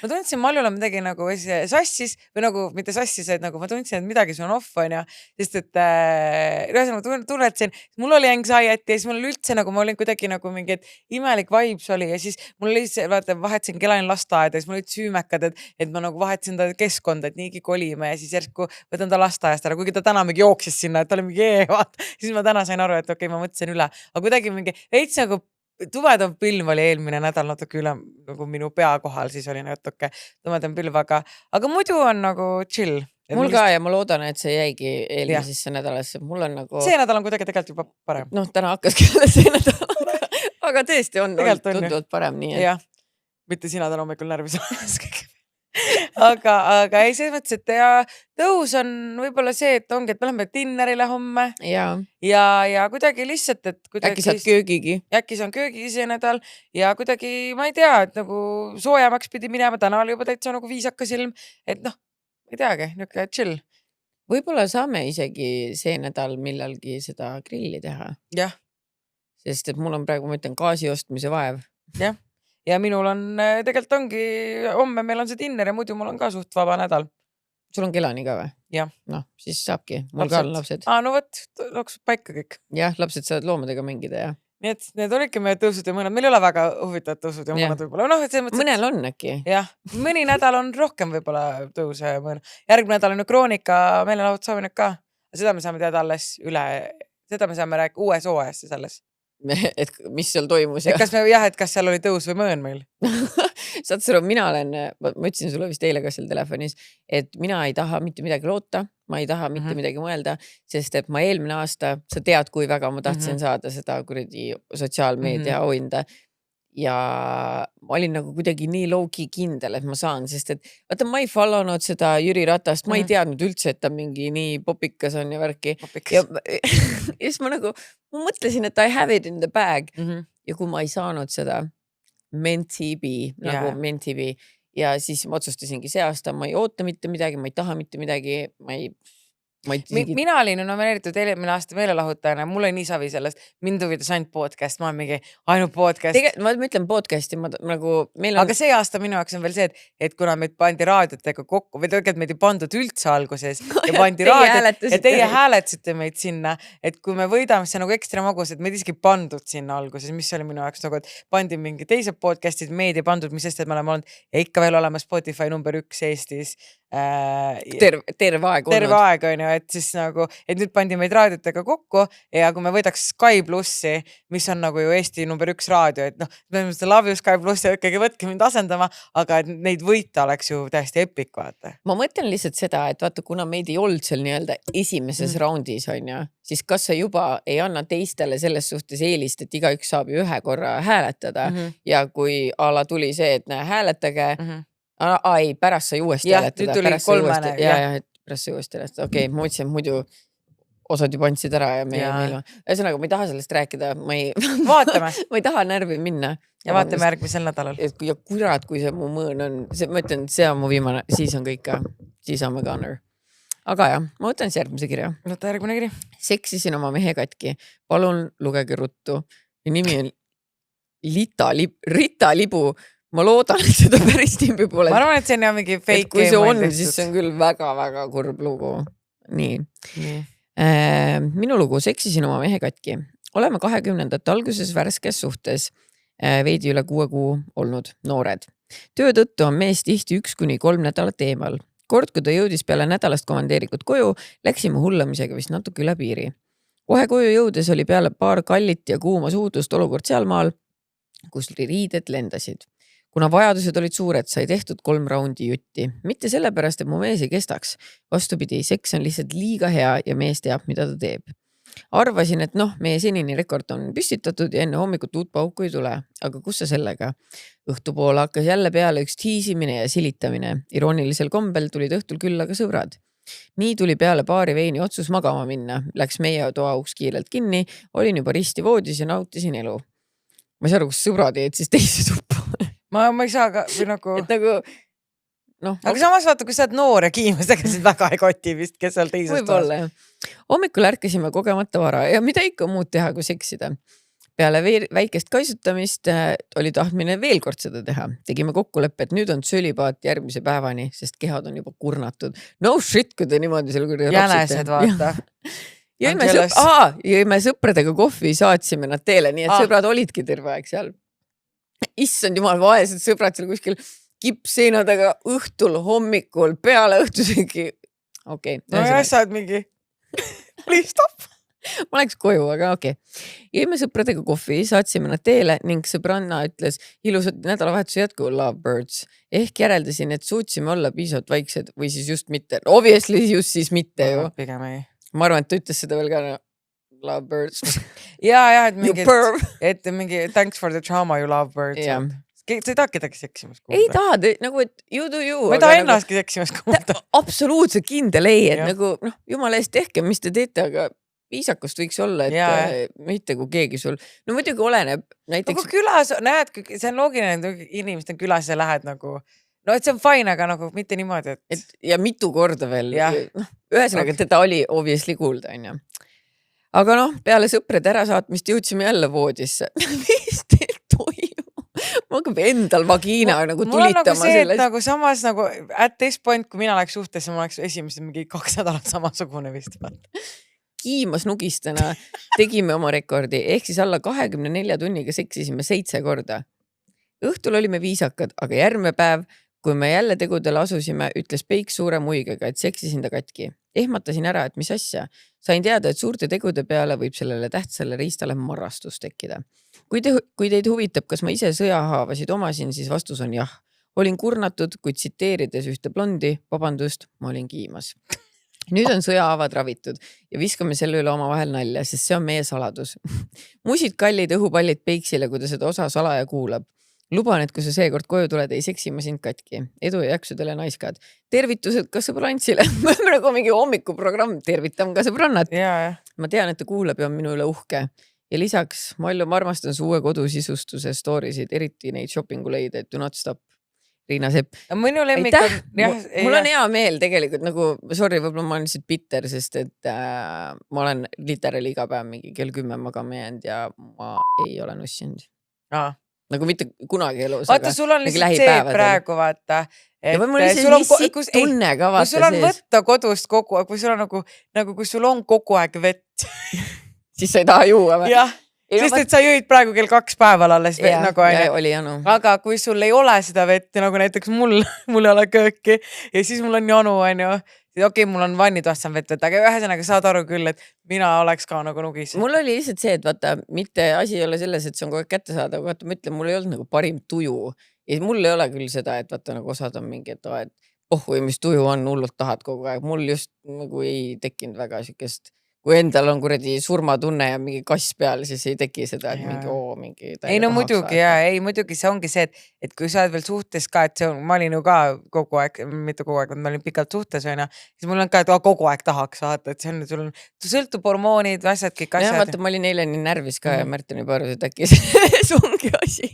tunnetasin Maljule midagi nagu sassis või nagu, mitte sassis, et nagu ma tunnetasin, et midagi sul on off on ja, sest et ma tunnetasin, mul oli anxiety ja siis mul oli üldse nagu, ma olin kuidagi nagu mingi, et imelik vibes oli ja siis mul oli see, vaata, vahetasin Kelain lasteaeda ja siis mul olid süümekad, et ma nagu vahetasin ta keskkonda, et niigi kolime ja siis järsku võtan ta lasteaest ära, kuigi ta täna mingi jooksis sinna, et ta oli mingi vaata, siis ma täna sain aru, et okei, ma mõtlesin üle, aga kuidagi mingi veits nagu tumedam pilv oli eelmine nädal natuke üle nagu minu pea kohal, siis oli natuke tumedam pilv, aga muidu on nagu chill. Mul ka ja ma loodan, et see jäigi eelmisesse nädalasse. Mul on nagu... See nädal on kuidagi tegelikult juba parem. Noh, täna hakkaski see nädal. aga tõesti on tunduvalt parem nii. Jah, mitte sina täna hommikul närvis aga ei, selles mõttes, et ja tõus on võib-olla see, et ongi, et me läheme dinnerile homme ja kuidagi lihtsalt, et kuidagi äkki saad köögigi. Äkki saan köögigi see nädal ja kuidagi, ma ei tea, et nagu soojamaks pidi minema, täna oli juba täitsa nagu viisakas ilm, et noh, ei teagi, niuke chill. Võib-olla saame isegi see nädal millalgi seda grilli teha. Jah. Sest et mul on praegu, ma ütlen, gaasi ostmise vaev. Jah. Ja minul on, tegelikult ongi, homme meil on see dinner ja muidu mul on ka suht vaba nädal. Sul on kelani ka või? Jah. Noh, siis saabki. Mul ka on lapsed. No võt, loksub paika kõik. Jah, lapsed saavad loomadega mängida ja. Nii et need olidki meie tõusud ja mõned. Meil ei ole väga huvitavad tõusud ja mõned võib-olla. No, mõnel on äkki. Jah, mõni nädal on rohkem võib-olla tõuse mõne. Järgmine nädal on ju Kroonika meelelahutusavanud ka. Seda me saame teada alles seda me saame rääkida uues hooajast alles. Et mis seal toimus. Et kas seal oli tõus või mõõn meil? Saad sõnu, ma ütlesin sulle vist eile ka seal telefonis, et mina ei taha mitte midagi loota, ma ei taha mitte midagi mõelda, sest et ma eelmine aasta, sa tead, kui väga ma tahtsin saada seda kuradi sotsiaalmeedia auhinda. Ja ma olin nagu kuidagi nii low-key kindel, et ma saan, sest et vaata, ma ei follownud seda Jüri Ratast, ma ei teadnud üldse, et ta mingi nii popikas on ja värki. Ja siis ma mõtlesin, et I have it in the bag. Ja kui ma ei saanud seda Mentibi, nagu Mentibi, ja siis ma otsustasingi see aasta, ma ei oota mitte midagi, ma ei taha mitte midagi, mina olin nomineeritud eelmine aasta meelelahutajana, mul oli nii savi sellest, mind huvitas ainult podcast, ma olen mingi ainult podcast. Ma ütlen podcasti, aga see aasta minu jaoks on veel see, et kuna meid pandi raadiotega kokku, või tegelikult meid ei pandud üldse alguses ja pandi raadiot ja teie hääletasite meid sinna, et kui me võidame, see nagu ekstra magus, et meid isegi pandud sinna alguses, mis oli minu jaoks nagu, et pandi mingi teised podcastid, meid ei pandud, mis sest, et me oleme olnud ja ikka veel olema Spotify number 1 Eestis. Terve aeg on ju, et siis nagu, et nüüd pandi meid raadiotega kokku ja kui me võidaks Sky Plussi, mis on nagu ju Eesti number 1 raadio, et noh, me love you Sky Plussi ja ikkagi võtke mind asendama, aga et neid võita oleks ju täiesti epic, vaata. Ma mõtlen lihtsalt seda, et vaata, kuna meid ei olnud seal nii-öelda esimeses raundis, on ju, siis kas sa juba ei anna teistele selles suhtes eelist, et igaüks saab ju ühe korra hääletada ja kui ala tuli see, et näe, hääletage ei, pärast sai uuesti hääletada. Nüüd tuli kolmane. Pärast sai uuesti hääletada. Okei, ma mõtlesin, muidu osad juba andsid ära ja meil on. Ühesõnaga, ma ei taha sellest rääkida. Vaatame. Ma ei taha närvi minna. Ja vaatame järgmisel nädalal. Ja kurat, kui see mu mõõn on, ma ütlen, see on mu viimane, siis on kõik ka. Siis on me gunner. Aga jah, ma võtan siis järgmise kirja. Võta järgmine kiri. Seksisin oma mehe katki. Palun lugege ruttu. Ja nimi on Rita Libu. Ma loodan, et seda päris timbi pole. Ma arvan, et see on mingi fake. Kui see on, siis see on küll väga-väga kurb lugu. Nii. Minu lugu, seksisin oma mehe katki. Oleme 20. alguses värskes suhtes, veidi üle 6 kuu olnud noored. Töö tõttu on mees tihti 1-3 nädalat eemal. Kord, kui ta jõudis peale nädalast komandeerikud koju, läksime hullamisega vist natuke üle piiri. Kohe koju jõudes oli peale paar kallit ja kuuma suudlust olukord sealmaal, kus riided lendasid. Kuna vajadused olid suured, sai tehtud 3 raundi jutti. Mitte sellepärast, et mu mees ei kestaks. Vastupidi, seks on lihtsalt liiga hea ja mees teab, mida ta teeb. Arvasin, et meie senini rekord on püstitatud ja enne hommikut uut pauku ei tule. Aga kus sa sellega? Õhtupoole hakkas jälle peale üks tiisimine ja silitamine. Iroonilisel kombel tulid õhtul külla ka sõbrad. Nii tuli peale paari veini otsus magama minna. Läks meie toa uks kiirelt kinni. Olin juba risti voodis ja nautisin elu. Ma ei saa aru, kus sõbrad jäid siis teise tuppa. Ma ei saa ka või nagu... Et nagu... Aga samas vaata, kui sa oled noor ja kiimas tegesid väga ei koti vist, kes seal teises toas. Hommikul ärkasime kogemata vara ja mida ikka muud teha, kui seksida. Peale väikest kaisutamist oli tahtmine veel kord seda teha. Tegime kokkuleppe, et nüüd on sölibaat järgmise päevani, sest kehad on juba kurnatud. No shit, kui te niimoodi selle kuradi rapsite. Jänesed vaata. Jõime sõpradega kohvi, saatsime nad teele, nii et sõbrad olidki terve aeg seal. Issand jumal, vaesed sõbrad seal kuskil kipseinadega õhtul, hommikul, peale õhtusegi. Okei. No ja sa oled mingi, please stop. Ma läks koju, aga okei. Jõime sõpradega kohvi, saatsime nad teele ning sõbranna ütles ilusad nädalavahetuse jätku lovebirds. Ehk järeldasin, et suutsime olla piisavalt vaiksed või siis just mitte. Obviously just siis mitte ju. Pigem ei. Ma arvan, et ta ütles seda veel ka lovebirds. ja, et You perv. et mingi thanks for the trauma you lovebirds. Jah. Sa ei taha kedagi seksimas kuulda. Ei taha, nagu, et you do you. Ma ei taha ennastki seksimas kuulda. Absoluutselt kindel ei, et Jah. nagu, jumala eest tehke, mis te teete, aga viisakust võiks olla, et mitte kui keegi sul. No muidugi oleneb näiteks. Nagu külas, näed, see on loogiline, et inimesed on külas ja lähed nagu, no et see on fine, aga nagu mitte niimoodi, et. Ja mitu korda veel. Jah. Ühesõnaga, teda oli obviously kuulda, on ju. Aga peale sõprade ärasaatmist jõudsime jälle voodisse. Mis teil toimub? Ma hakkab endal vagiina nagu tulitama sellest. Mul on nagu see, et nagu samas nagu at this point, kui mina oleks suhtesse, ma oleks esimesed mingi 2 nädalat samasugune vist. Kiimas nugistena tegime oma rekordi, ehk siis alla 24 tunniga seksisime 7 korda. Õhtul olime viisakad, aga järgmine päev, kui me jälle tegudele asusime, ütles Peik suure muigega, et seksisin ta katki. Ehmatasin ära, et mis asja. Sain teada, et suurte tegude peale võib sellele tähtsale riistale marrastus tekkida. Kui teid huvitab, kas ma ise sõjahaavasid omasin, siis vastus on jah. Olin kurnatud, kuid tsiteerides ühte blondi, vabandust, ma olin kiimas. Nüüd on sõjahaavad ravitud ja viskame selle üle oma vahel nalja, sest see on meie saladus. Musid kallid õhupallid Peiksile, kui ta seda osa salaja kuulab. Luban, et kui sa seekord koju tuled, ei seksi ma sind katki. Edu ja jaksu teile naiskad. Tervitused ka sõbrantsile. Ma olen nagu mingi hommikuprogramm, tervitam ka sõbrannat. Ma tean, et ta kuulab ja on minu üle uhke. Ja lisaks, Mallu, ma armastan su uue kodusisustuse storysid, eriti neid shoppinguleide, et do not stop. Riina Sepp. Minu lemmik on... Mul on hea meel tegelikult, nagu, sorry, võib-olla ma olen lihtsalt bitter, sest et ma olen literally iga päev mingi kell 10 magama jäänud ja ma ei ole nussinud. Nagu mitte kunagi elus. Vaata, sul on lihtsalt see praegu, vaata. Ja või mul on sitt tunne ka vaata sees. Kui sul on võtta kodust kogu aeg, kui sul on nagu kui sul on kogu aeg vett. Siis sa ei taha juua või? Jah, sest et sa jõid praegu kell 2 päeval alles vett nagu aine. Oli janu. Aga kui sul ei ole seda vett, nagu näiteks mul ei ole kööki ja siis mul on janu, okei, mul on vannitoast saan vett võtta, aga ühesõnaga saad aru küll, et mina oleks ka nagu nugis. Mul oli lihtsalt see, et vaata, mitte asi ei ole selles, et see on kogu aeg kätte saada, aga vaata, ma ütlen, mul ei olnud nagu parim tuju. Ja mul ei ole küll seda, et vaata nagu osad on mingi, et või mis tuju on, hullult tahad kogu aeg. Mul just nagu ei tekkinud väga sükest. Kui endal on kuradi surmatunne ja mingi kass peal, siis ei teki seda, et mingi ei no muidugi ei muidugi see ongi see, et kui sa oled veel suhtes ka, et ma olin ju ka kogu aeg, mitte kogu aeg, ma olin pikalt suhtes siis mul on ka, et kogu aeg tahaks vaata, et sul sõltub hormoonid, asjad, kõik asjad. Vaata, ma olin eile nii närvis ka ja Märt on juba arvas, et äkki see ongi asi.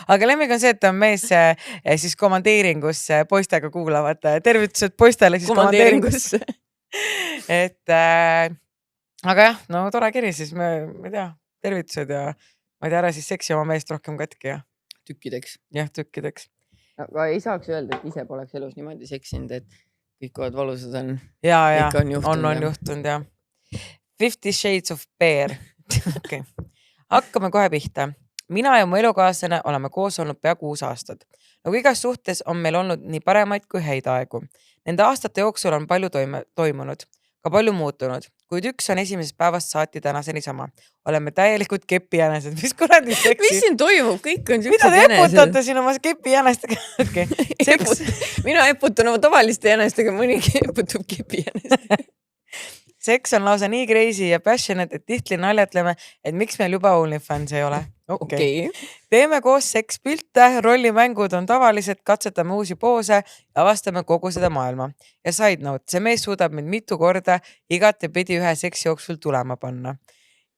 Aga lemmik on see, et on mees siis komandeeringus poistega kuulavad, tervitused poistele siis komandeeringus. Et aga jah, no tore kiri siis, ma ei tea, tervitused ja ma ei tea, ära siis seksi oma meest rohkem katki ja tükkideks. Jah, tükkideks. Aga ei saaks öelda, et ise poleks elus niimoodi seksinud, et kõik kohad valusad on. Ja, on juhtunud ja 50 Shades of Bear. Okay. Hakkame kohe pihta. Mina ja mu elukaaslane oleme koos olnud pea 6 aastat. Nagu igas suhtes on meil olnud nii paremaid kui häid aegu. Nende aastate jooksul on palju toimunud, ka palju muutunud, kuid üks on esimesest päevast saati tänaseni sama. Oleme täielikult kepijänesed. Mis kuradi seksi? Mis siin toimub? Kõik on mida te eputate siin oma kepijänestega? Okay. Mina eputan oma tavaliste jänestega, mõni eputab kepijänestega. Seks on lausa nii crazy ja passionate, et tihti naljatleme, et miks meil juba OnlyFans ei ole. Okay. Teeme koos sekspilte, rollimängud on tavalised, katsetame uusi poose ja avastame kogu seda maailma. Ja side note, see mees suudab mind mitu korda igatepidi ühe seksi jooksul tulema panna.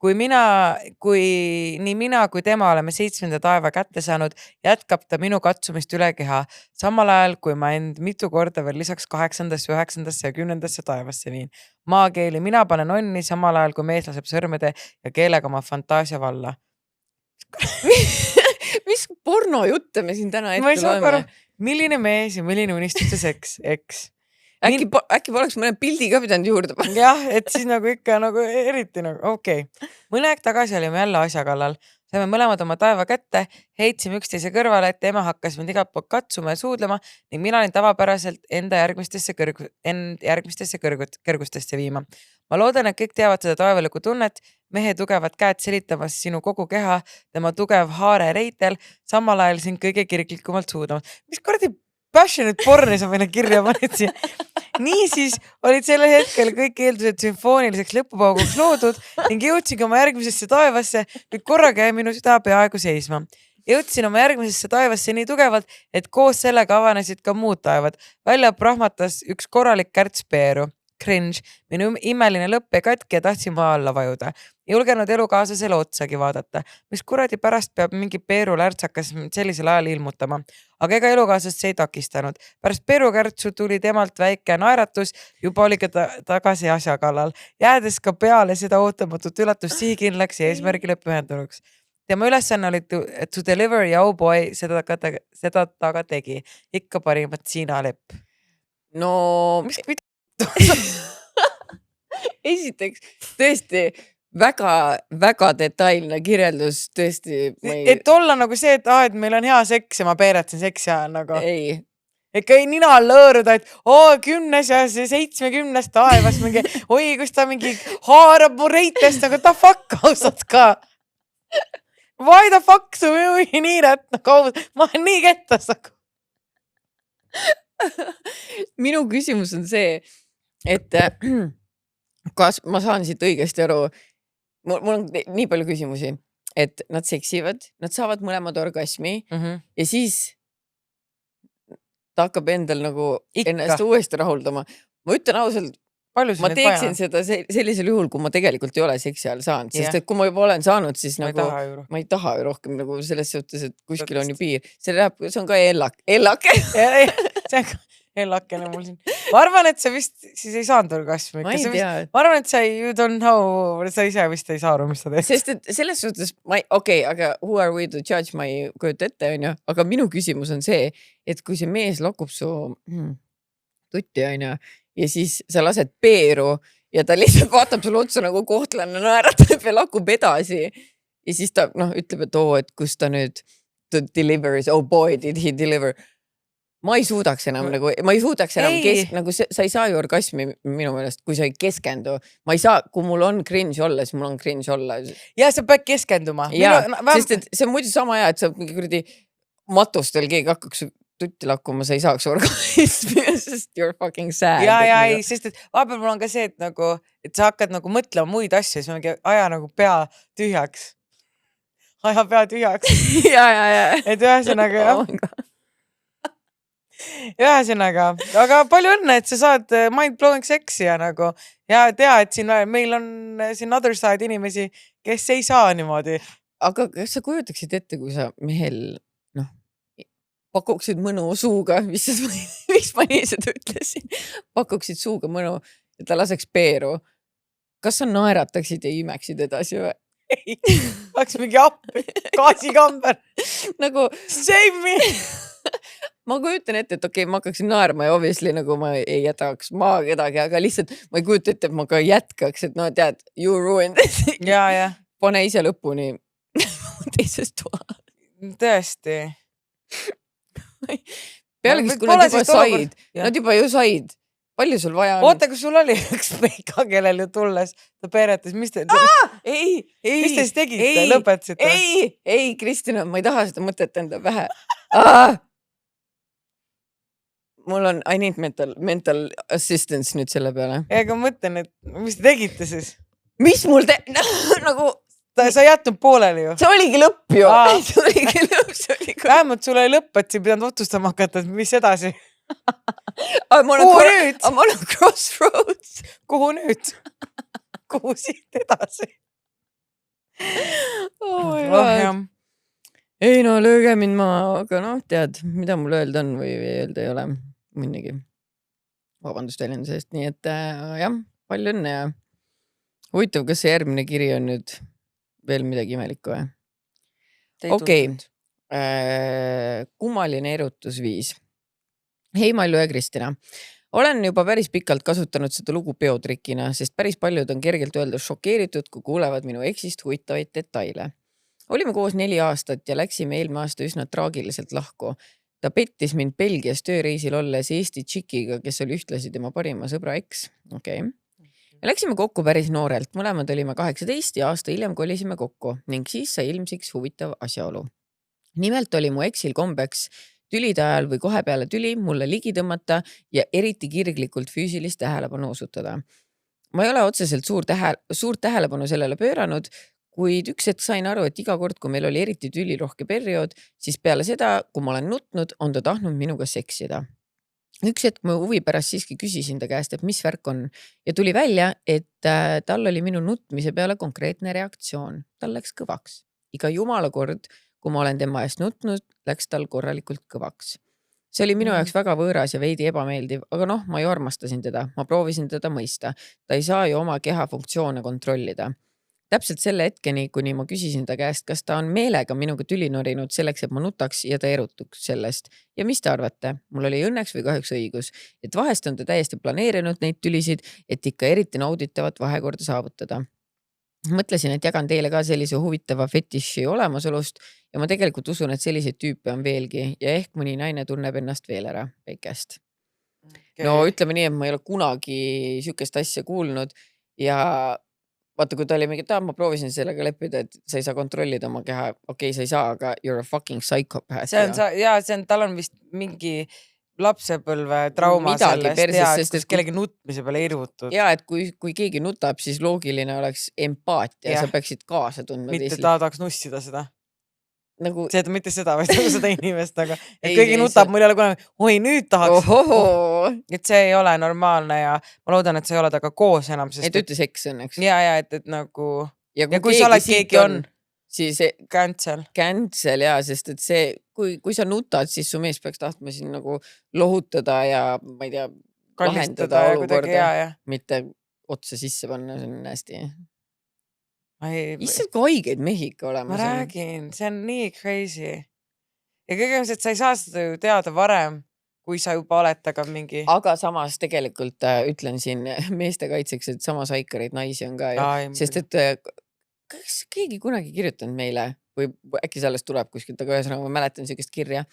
Nii mina kui tema oleme 7. taeva kätte saanud, jätkab ta minu katsumist üle keha, samal ajal kui ma end mitu korda veel lisaks 8., 9. ja 10. taevasse viin. Maakeeli mina panen onni, samal ajal kui mees laseb sõrmede ja keelega oma fantaasia valla. Mis pornojutte me siin täna ette loeme? Milline mees ja milline unistuste seks, eks? Äkki poleks mõne pildi ka pidanud juurde panna. Jah, et siis nagu ikka nagu eriti nagu, okei. Mõne aeg tagasi olime jälle asja kallal. Saime mõlemad oma taeva kätte, heitsime üksteise kõrvale, et tema hakkas mind igalt poolt katsuma ja suudlema ning mina olin tavapäraselt enda järgmistesse kõrgustesse viima. Ma loodan, et kõik teavad seda taevalikku tunnet, mehe tugevad käed selitamas sinu kogu keha, tema tugev haare reitel, samal ajal sind kõige kiriklikumalt suudama. Mis kordi passionate porni sa meile kirja paned siia? Niisiis olid sellel hetkel kõik eeldused sümfooniliseks lõpupauguks loodud ning jõudsingi oma järgmisesse taevasse, kuid korraga jäi minu süda peaaegu seisma. Jõudsin oma järgmisesse taevasse nii tugevalt, et koos sellega avanesid ka muud taevad. Välja prahmatas üks korralik kärts peeru. Cringe. Minu imeline lõpp ei katki ja tahtsin maa alla vajuda. Julgenud elukaaslasele otsagi vaadata. Mis kuradi pärast peab mingi peeru lärtsakas sellisel ajal ilmutama. Aga ega elukaaslast see ei takistanud. Pärast peerukärtsu tuli temalt väike naeratus, juba oli ka tagasi asja kallal. Jäädes ka peale seda ootamatut üllatust sihikindlaks ja eesmärgile pühendunuks. Tema ülesanne oli to deliver ja oh boy, seda ta ka tegi. Ikka parimat Siina Lepp. No esiteks tõesti väga detailne kirjeldus tõesti. Et olla nagu see, et meil on hea seks ja ma peeretsen seksi ajal nagu. Ei. Ikka ei nina lõõruda, et 10 ja 70 taevas mingi, oi, kus ta mingi haarab mu reitest, nagu ta fuck ausad ka. Why the fuck su nii rätna, ma olen nii kettas. Minu küsimus on see, et kas ma saan siit õigesti aru, mul on nii palju küsimusi, et nad seksivad, nad saavad mõlemad orgasmi ja siis ta hakkab endal nagu ennast uuesti rahuldama. Ma ütlen ausalt, ma teeksin seda sellisel juhul, kui ma tegelikult ei ole seksi ajal saanud, sest et kui ma juba olen saanud, siis nagu ma ei taha ju rohkem nagu selles suhtes, et kuskil on ju piir. See on ka ellake. See on ellakene mul siin. Ma arvan, et sa vist siis ei saanud orgasmi. Ma ei tea. Ma arvan, et you don't know, sa ise vist ei saa aru, mis sa teed. Sest et selles suhtes, aga who are we to judge, ma ei kujuta ette, on ju. Aga minu küsimus on see, et kui see mees lakub su tutti, on ju, ja siis sa lased peeru ja ta lihtsalt vaatab sulle otsa nagu kohtlane naeratab ja lakub edasi. Ja siis ta ütleb, et et kus ta nüüd delivers, oh boy, did he deliver. Ma ei suudaks enam nagu sa ei saa ju orgasmi minu meelest, kui sa ei keskendu. Ma ei saa, kui mul on cringe olla, siis mul on cringe olla. Ja sa pead keskenduma. Sest et see on muidu sama hea, et sa mingi kuradi matustel keegi hakkaks tutti lakkuma, sa ei saaks orgasmi, sest you're fucking sad. Ja, ei, sest et vahepeal mul on ka see, et nagu, et sa hakkad nagu mõtlema muid asju, siis mingi aja nagu pea tühjaks. Aja pea tühjaks. Ja. Et ühesõnaga, jah. Ühesõnaga, aga palju õnne, et sa saad mind-blowing seksi ja nagu ja tea, et meil on siin other side inimesi, kes ei saa niimoodi. Aga kas sa kujutaksid ette, kui sa mehel pakuksid mõnu suuga, mis ma nii seda ütlesin, pakuksid suuga mõnu ja ta laseks peeru. Kas sa naerataksid ja imeksid edasi või? Ei, oleks mingi appi, gaasikamber. Nagu save me! Ma kujutan ette, et ma hakkaksin naerma ja obviously nagu ma ei jätaks maa kedagi, aga lihtsalt ma ei kujuta ette, et ma ka jätkaks, et tead, you ruined it. Ja. Pane ise lõpuni teises toa. Tõesti. Pealegi, kui nad juba said. Nad juba ju said. Palju sul vaja on? Oota, kui sul oli üks meika, kellel ju tulles ta peeretas, mis te... Ei. Mis te siis tegite? Lõpetasite? Ei, Kristina, ma ei taha seda mõtet enda pähe. Mul on, I need mental assistance nüüd selle peale. Ega mõtlen, et mis te tegite siis? Mis mul nagu... Sa ei jätnud pooleli ju. See oligi lõpp ju. See oligi lõpp. Vähemalt sul oli lõpp, et sa ei pidanud otsustama hakata, et mis edasi? Kuhu nüüd? Ma olen crossroads. Kuhu nüüd? Kuhu siit edasi? Ei lööge mind ma, aga tead, mida mul öelda on või öelda ei ole. Mõnigi. Vabandust väljenduse eest. Nii et jah, palju õnne ja huvitav, kas see järgmine kiri on nüüd veel midagi imelikku või? Okei. Kummaline erutusviis. Hei Malju ja Kristina. Olen juba päris pikalt kasutanud seda lugu peotrikina, sest päris paljud on kergelt öelda šokeeritud, kui kuulevad minu eksist huvitavaid detaile. Olime koos 4 aastat ja läksime eelmine aasta üsna traagiliselt lahku. Ta pettis mind Belgias tööreisil olles Eesti tšikiga, kes oli ühtlasi tema parima sõbra eks. Okay. Läksime kokku päris noorelt. Mõlemad olime 18 ja aasta hiljem kolisime kokku ning siis sai ilmsiks huvitav asjaolu. Nimelt oli mu eksil kombeks tülide ajal või kohe peale tüli mulle ligi tõmmata ja eriti kirglikult füüsilist tähelepanu osutada. Ma ei ole otseselt suurt tähelepanu sellele pööranud, kuid üks hetk sain aru, et iga kord, kui meil oli eriti tülirohke periood, siis peale seda, kui ma olen nutnud, on ta tahtnud minuga seksida. Üks hetk ma huvi pärast siiski küsisin ta käest, et mis värk on ja tuli välja, et tal oli minu nutmise peale konkreetne reaktsioon. Tal läks kõvaks. Iga jumala kord, kui ma olen tema eest nutnud, läks tal korralikult kõvaks. See oli minu jaoks väga võõras ja veidi ebameeldiv, aga noh, ma ju armastasin teda. Ma proovisin teda mõista. Ta ei saa ju oma keha funktsioone kontrollida. Täpselt selle hetkeni, kuni ma küsisin ta käest, kas ta on meelega minuga tüli norinud selleks, et ma nutaks ja ta erutuks sellest. Ja mis te arvate? Mul oli õnneks või kahjuks õigus, et vahest on ta täiesti planeerinud neid tülisid, et ikka eriti nauditavat vahekorda saavutada. Mõtlesin, et jagan teile ka sellise huvitava fetiši olemasolust ja ma tegelikult usun, et selliseid tüüpe on veelgi ja ehk mõni naine tunneb ennast veel ära väikest. No ütleme nii, et ma ei ole kunagi sükest asja kuulnud ja vaata, kui ta oli mingi, ma proovisin sellega leppida, et sa ei saa kontrollida oma keha. Okei, sa ei saa, aga you're a fucking psychopath. Tal on vist mingi lapsepõlve trauma sellest, kus kellegi nutmise peale erutud. Ja, et kui keegi nutab, siis loogiline oleks empaatia. Sa peaksid kaasa tundma. Mitte ta tahaks nussida seda. Nagu... See, mitte seda, vaid seda inimest, aga keegi nutab, mul ei ole kunagi, oi nüüd tahaks. Et see ei ole normaalne ja ma loodan, et sa ei ole taga koos enam. Et ütle seks õnneks. Ja, et nagu... Ja kui sa oled keegi on, siis cancel ja, sest et see, kui sa nutad, siis su mees peaks tahtma siin nagu lohutada ja ma ei tea, lahendada olukorda, mitte otsa sisse panna, see on hästi. Issand, kui haigeid mehi ikka olemas. Ma räägin, see on nii crazy. Ja kõigepealt, et sa ei saa seda ju teada varem, kui sa juba oled taga mingi... Aga samas tegelikult ütlen siin meeste kaitseks, et samas haikareid naisi on ka ju. Sest et kas keegi kunagi kirjutanud meile või äkki sellest tuleb kuskilt, aga ühesõnaga ma mäletan sellist kirja,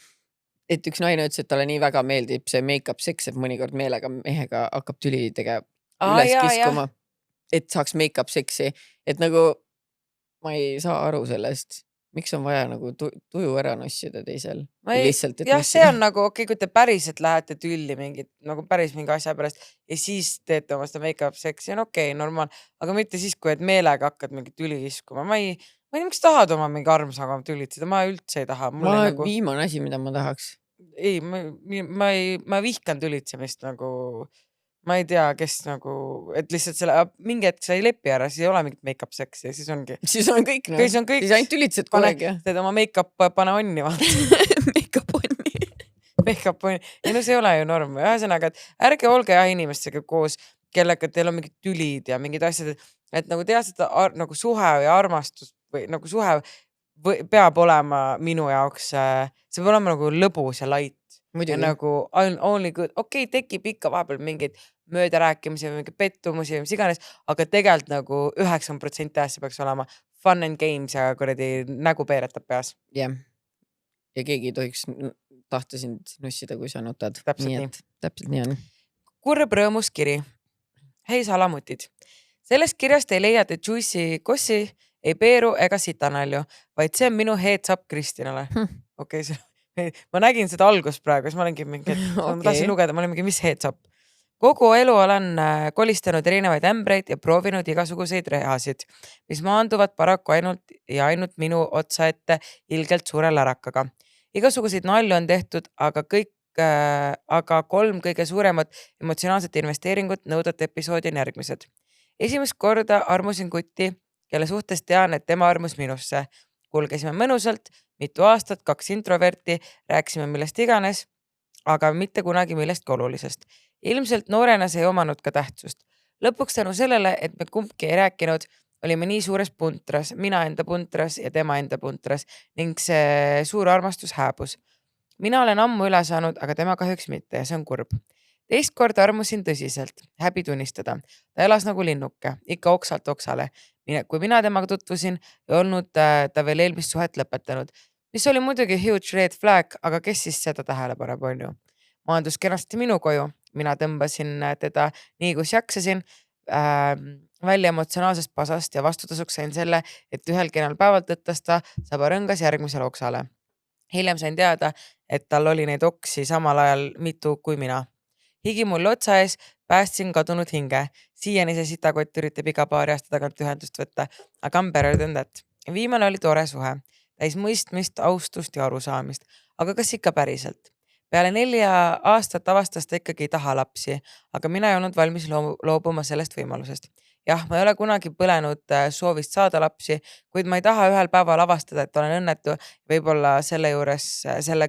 et üks naine ütles, et talle nii väga meeldib see make-up seks, et mõnikord meelega mehega hakkab tüli üles kiskuma, et saaks make-up seksi. Et nagu ma ei saa aru sellest, miks on vaja nagu tuju ära nossida teisel. See on nagu, okei, kui te päriselt lähete tülli mingit, nagu päris mingi asja pärast ja siis teete oma seda make-up seksi, on okei, normaal, aga mitte siis, kui et meelega hakkad mingi tüli iskuma. Ma ei tea, miks tahad oma mingi armsaga tülitseda, ma üldse ei taha. Nagu... Viimane asi, mida ma tahaks. Ei, ma vihkan tülitsemist nagu... Ma ei tea, kes nagu, et lihtsalt selle, mingi hetk sa ei lepi ära, siis ei ole mingit make-up seksi ja siis ongi. Siis on kõik, Siis ainult tülitsed kunagi. Teed oma make-up pane onni, vaata. Make-up onni. Make-up onni. Ja no see ei ole ju norm. Ühesõnaga, et ärge olge inimestega koos, kellega teil on mingid tülid ja mingid asjad, et nagu tead seda nagu suhe või armastus või nagu suhe peab olema minu jaoks, see peab olema nagu lõbus ja light. Ja nagu only good, okei, tekib ikka vahepeal mingeid möödarääkimisi või mingeid pettumusi või mis iganes, aga tegelikult nagu 90% asja peaks olema fun and games ja kuradi nägu peeretab peas. Ja keegi ei tohiks tahta sind nussida, kui sa nutad. Täpselt nii on. Kurb rõõmus kiri. Hei salamutid. Sellest kirjast ei leia te Juicy Kossi, ei Peeru ega Sitanalju, vaid see on minu heads up Kristinale. Okei, see ma nägin seda algust praegu, siis ma olengi mingi, ma tahtsin lugeda, ma olin mingi, mis heads up. Kogu elu olen kolistanud erinevaid ämbreid ja proovinud igasuguseid rehasid, mis maanduvad paraku ainult minu otsa ette ilgelt suure lärakaga. Igasuguseid nalju on tehtud, aga 3 kõige suuremat emotsionaalset investeeringut nõudat episoodi on järgmised. Esimest korda armusin kutti, kelle suhtes tean, et tema armus minusse. Kulgesime mõnusalt, mitu aastat, 2 introverti, rääkisime millest iganes, aga mitte kunagi millestki olulisest. Ilmselt noorena see ei omanud ka tähtsust. Lõpuks tänu sellele, et me kumbki ei rääkinud, olime nii suures puntras, mina enda puntras ja tema enda puntras ning see suur armastus hääbus. Mina olen ammu üle saanud, aga tema kahjuks mitte ja see on kurb. Teist korda armusin tõsiselt, häbi tunnistada. Ta elas nagu linnuke, ikka oksalt oksale. Kui mina temaga tutvusin, ei olnud ta veel eelmist suhet lõpetanud, mis oli muidugi huge red flag, aga kes siis seda tähele paneb, on ju. Maandus kenasti minu koju, mina tõmbasin teda nii, kus jaksasin välja emotsionaalsest pasast ja vastutasuks sain selle, et ühel kenal päeval tõttas ta sabarõngas järgmisele oksale. Hiljem sain teada, et tal oli neid oksi samal ajal mitu kui mina. Higi mul otsa ees, päästsin kadunud hinge. Siiani see sitakott üritab iga paari aasta tagant ühendust võtta, aga I'm better than that. Viimane oli tore suhe, täis mõistmist, austust ja arusaamist, aga kas ikka päriselt? Peale 4 aastat avastas ta ikkagi ei taha lapsi, aga mina ei olnud valmis loobuma sellest võimalusest. Jah, ma ei ole kunagi põlenud soovist saada lapsi, kuid ma ei taha ühel päeval avastada, et olen õnnetu, võib-olla selle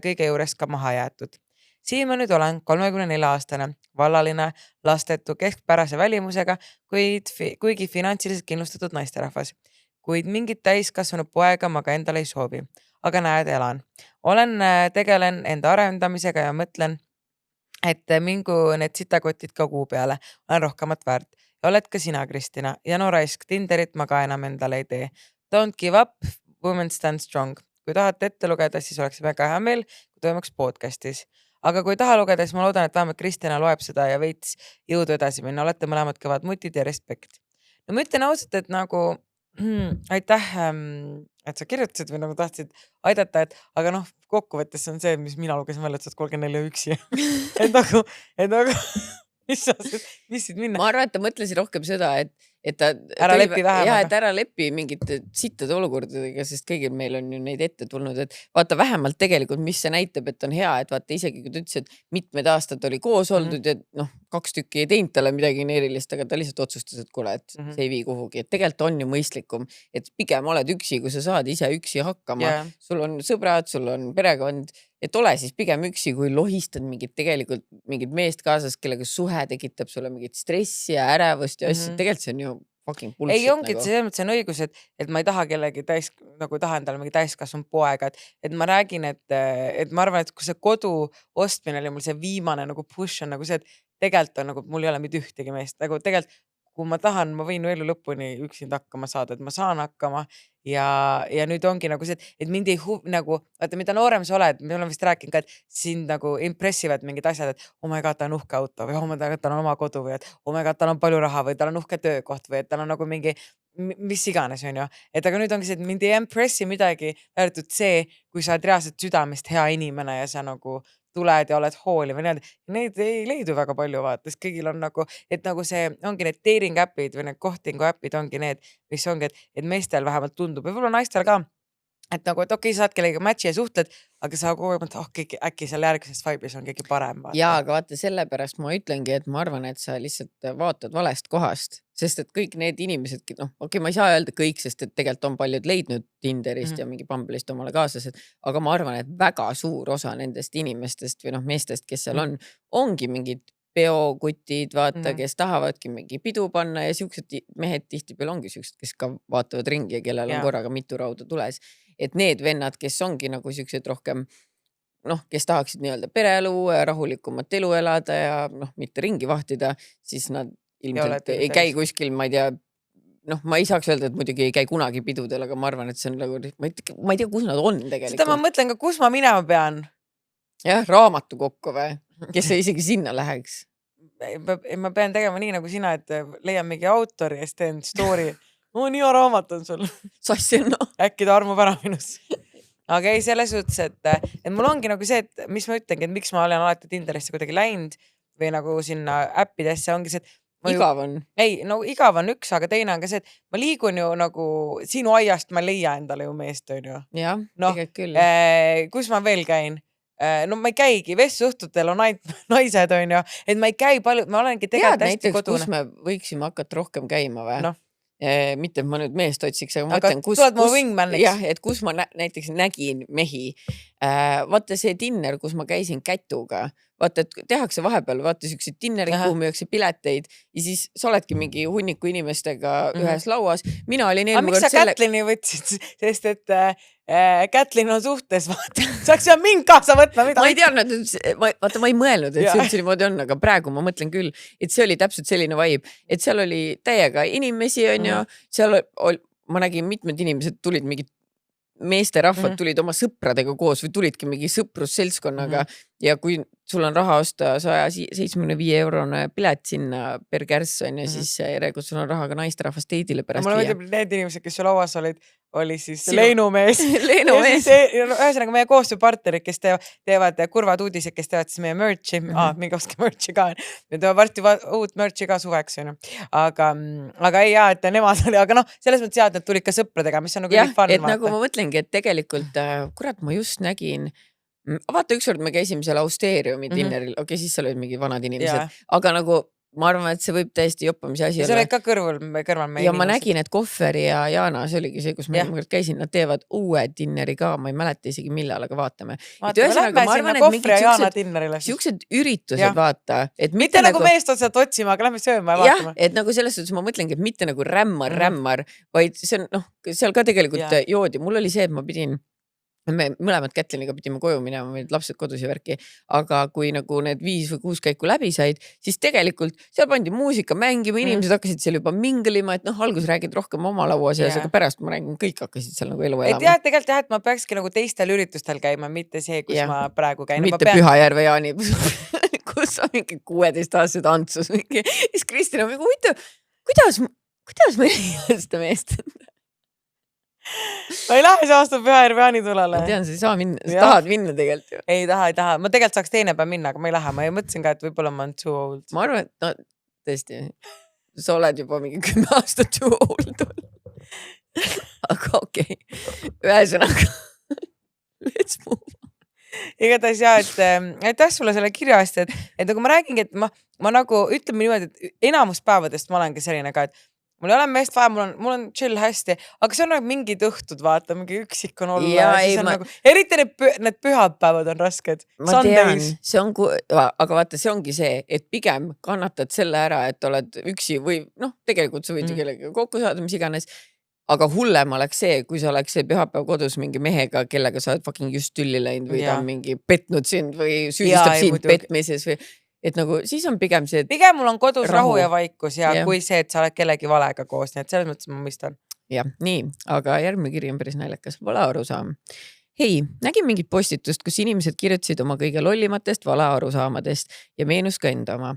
kõige juures ka maha jäetud. Siin ma nüüd olen 34-aastane, vallaline, lastetu, keskpärase välimusega, kuigi finantsiliselt kindlustatud naisterahvas. Kuid mingit täiskasvanud poega ma ka endale ei soovi. Aga näed, elan. Tegelen enda arendamisega ja mõtlen, et mingu need sitakotid ka kuu peale. Olen rohkemat väärt. Ja oled ka sina, Kristina. Ja no raisk, Tinderit ma ka enam endale ei tee. Don't give up, women stand strong. Kui tahate ette lugeda, siis oleks väga hea meel, kui toimuks podcastis. Aga kui taha lugeda, siis ma loodan, et vähemalt Kristina loeb seda ja veits jõudu edasi minna. Olete mõlemad kõvad mutid ja respekt. No ma ütlen ausalt, et nagu aitäh, et sa kirjutasid või nagu tahtsid aidata, aga noh, kokkuvõttes on see, mis mina lugesin välja, et sa oled 34 üksi. et nagu mis siit minna? Ma arvan, et ta mõtlesin rohkem seda, et ta ära lepi vähem. Ja, et ära lepi mingite sittade olukordadega, sest kõigil meil on ju neid ette tulnud, et vaata vähemalt tegelikult, mis see näitab, et on hea, et vaata isegi, kui ta ütles, et mitmed aastad oli koos oldud ja noh, 2 tükki ei teinud talle midagi erilist, aga ta lihtsalt otsustas, et kuule, et see ei vii kuhugi. Et tegelikult on ju mõistlikum, et pigem oled üksi, kui sa saad ise üksi hakkama. Sul on sõbrad, sul on perekond, et ole siis pigem üksi, kui lohistad mingit meest kaasas, kellega suhe tekitab sulle mingit stressi ja ärevust ja asju. Tegelikult see on ju fucking bullshit. Ei ongi, et see on õigus, et ma ei taha kellegi tahan talle mingi täiskasvanud poega, et ma räägin, et ma arvan, et kui see kodu ostmine oli mul see viimane nagu push on nagu see, et tegelikult on nagu, mul ei ole mitte ühtegi meest, nagu tegelikult kui ma tahan, ma võin elu lõpuni üksinda hakkama saada, et ma saan hakkama ja nüüd ongi nagu see, et mind ei nagu, vaata, mida noorem sa oled, me oleme vist rääkinud ka, et sind nagu impressivad mingid asjad, et oh my god, tal on uhke auto või oh my god, tal on oma kodu või et oh my god, tal on palju raha või tal on uhke töökoht või et tal on nagu mingi, mis iganes on ju. Et aga nüüd ongi see, et mind ei impressi midagi, väärtud see, kui sa oled reaalselt südamest hea inimene ja sa nagu tuled ja oled hooliv ja neid ei leidu väga palju vaata, sest kõigil on nagu, et nagu see ongi need dating äpid või need kohtingu äpid ongi need, mis ongi, et meestel vähemalt tundub ja võib-olla naistel ka, et nagu, et okei, saad kellega matchi ja suhtled, aga sa kogu aeg äkki seal järgmises vibes on keegi parem. Vaata. Ja, aga vaata sellepärast ma ütlengi, et ma arvan, et sa lihtsalt vaatad valest kohast, sest et kõik need inimesed, noh, okei, ma ei saa öelda kõik, sest et tegelikult on paljud leidnud Tinderist ja mingi Bumble'ist omale kaaslased, aga ma arvan, et väga suur osa nendest inimestest või noh, meestest, kes seal ongi mingid peokutid, vaata, kes tahavadki mingi pidu panna ja siuksed mehed tihtipeale ongi siuksed, kes ka vaatavad ringi ja kellel on korraga mitu rauda tules. Et need vennad, kes ongi nagu siuksed rohkem, noh, kes tahaksid nii-öelda pereelu ja rahulikumat elu elada ja noh, mitte ringi vahtida, siis nad ilmselt ei käi kuskil, ma ei tea, noh, ma ei saaks öelda, et muidugi ei käi kunagi pidudel, aga ma arvan, et see on nagu, ma ei tea, kus nad on tegelikult. Seda ma mõtlen ka, kus ma minema pean. Jah, raamatu kokku või? Kes isegi sinna läheks? Ma pean tegema nii nagu sina, et leian mingi autori ja siis teen story. Nii hea raamat on sul. Sassenno. Äkki ta armub ära minus. Aga ei, selles suhtes, et mul ongi nagu see, et mis ma ütlengi, et miks ma olen alati Tinderisse kuidagi läinud või nagu sinna äppidesse ongi see, et igav on. Ei, no igav on üks, aga teine on ka see, et ma liigun ju nagu sinu aiast, ma leia endale ju meest, on ju. Jah, tegelikult küll. Kus ma veel käin? No ma ei käigi, vestsuhtutel on ainult naised, on ju, et ma ei käi palju, ma olengi tegelikult hästi kodune. Kus me võiksime hakata rohkem käima või? No. Mitte, et ma nüüd meest otsiks, aga ma mõtlen, kus ma näiteks nägin mehi. Vaata see dinner, kus ma käisin kätuga. Vaata, et tehakse vahepeal, vaata siukseid dinnerid, kuhu müüakse pileteid ja siis sa oledki mingi hunniku inimestega ühes lauas. Mina olin eelmine kord selle... Miks sa Kätlini võtsid? Sest et Kätlin on suhtes, vaata. Saaks seal mind kaasa võtma. Ma ei teadnud, vaata, ma ei mõelnud, et see üldse niimoodi on, aga praegu ma mõtlen küll, et see oli täpselt selline vibe, et seal oli täiega inimesi, on ju, seal ma nägin mitmed inimesed tulid mingid meesterahvad tulid oma sõpradega koos või tulidki mingi sõprusseltskonnaga ja kui sul on raha osta 175-eurone pilet sinna per kärss on ja siis järelikult sul on raha ka naisterahvast teidile pärast mulle viia. mõtleb need inimesed, kes sul lauas oli siis Leinumees. Leinumees. Ühesõnaga meie koostööpartnerid, kes teevad kurvad uudised, kes teevad siis meie merch'i, mingi oske merch'i ka. Me teeme varsti uut merch'i ka suveks. Aga ei jaa, et nemad oli, aga selles mõttes jah, et nad tulid ka sõpradega, mis on nagu jah, fun. Et nagu ma mõtlengi, et tegelikult, kurat, ma just nägin, vaata ükskord me käisime seal Austeeriumi dinneril, okei, siis seal olid mingi vanad inimesed, aga nagu ma arvan, et see võib täiesti joppamise asi olla. See oli ka kõrval meie ja inimesed. Ma nägin, et Kohveri ja Jaana, see oligi see, kus ma käisin, nad teevad uue dinneri ka, ma ei mäleta isegi millal, aga vaatame. Lähme sinna Kohvri ja Jaana dinnerile. Siuksed üritused vaata. Et mitte nagu meest otsad otsima, aga lähme sööma ja vaatame. Jah, et nagu selles suhtes ma mõtlengi, et mitte nagu rämmar, vaid see on, seal ka tegelikult joodi. Mul oli see, et ma pidin me mõlemad Kätliniga pidime koju minema, meil lapsed kodus ja värki, aga kui nagu need 5 või 6 käiku läbi said, siis tegelikult seal pandi muusika mängima, inimesed hakkasid seal juba minglima, et alguses räägid rohkem oma laua seas, aga pärast ma räägin, kõik hakkasid seal nagu elu elama. Et tegelikult jah, et ma peakski nagu teistel üritustel käima, mitte see, kus ma praegu käin. Mitte Pühajärve Jaani, kus on mingi 16-aastased antsus mingi. Siis Kristina on mingi, kuidas ma ei seda meest? Ma ei lähe see aasta Pühajärve Jaani tulele. Ma tean, sa ei saa minna, sa tahad minna tegelikult ju. Ei taha. Ma tegelikult saaks teine päev minna, aga ma ei lähe. Ma mõtlesin ka, et võibolla ma olen too old. Ma arvan, et tõesti, sa oled juba mingi 10 aastat too old. Aga okei. Ühesõnaga, let's move. Igatahes jah, et aitäh sulle selle kirja eest, et nagu ma räägingi, et ma nagu ütleme niimoodi, et enamus päevadest ma olengi selline ka, et mul ei ole meest vaja, mul on chill hästi, aga see on nagu mingid õhtud, vaata, mingi üksik on olla. Nagu, eriti need pühapäevad on rasked. Ma tean, see on, aga vaata, see ongi see, et pigem kannatad selle ära, et oled üksi või tegelikult sa võid ju kellega kokku saada, mis iganes. Aga hullem oleks see, kui sa oleks see pühapäev kodus mingi mehega, kellega sa oled fucking just tülli läinud või ta on mingi petnud sind või süüdistab sind petmises või et nagu siis on pigem see pigem mul on kodus rahu ja vaikus ja kui see, et sa oled kellegi valega koos, nii et selles mõttes ma mõistan. Jah, nii, aga järgmine kiri on päris naljakas. Vale arusaam. Hei, nägin mingit postitust, kus inimesed kirjutasid oma kõige lollimatest vale arusaamadest ja meenus ka enda oma.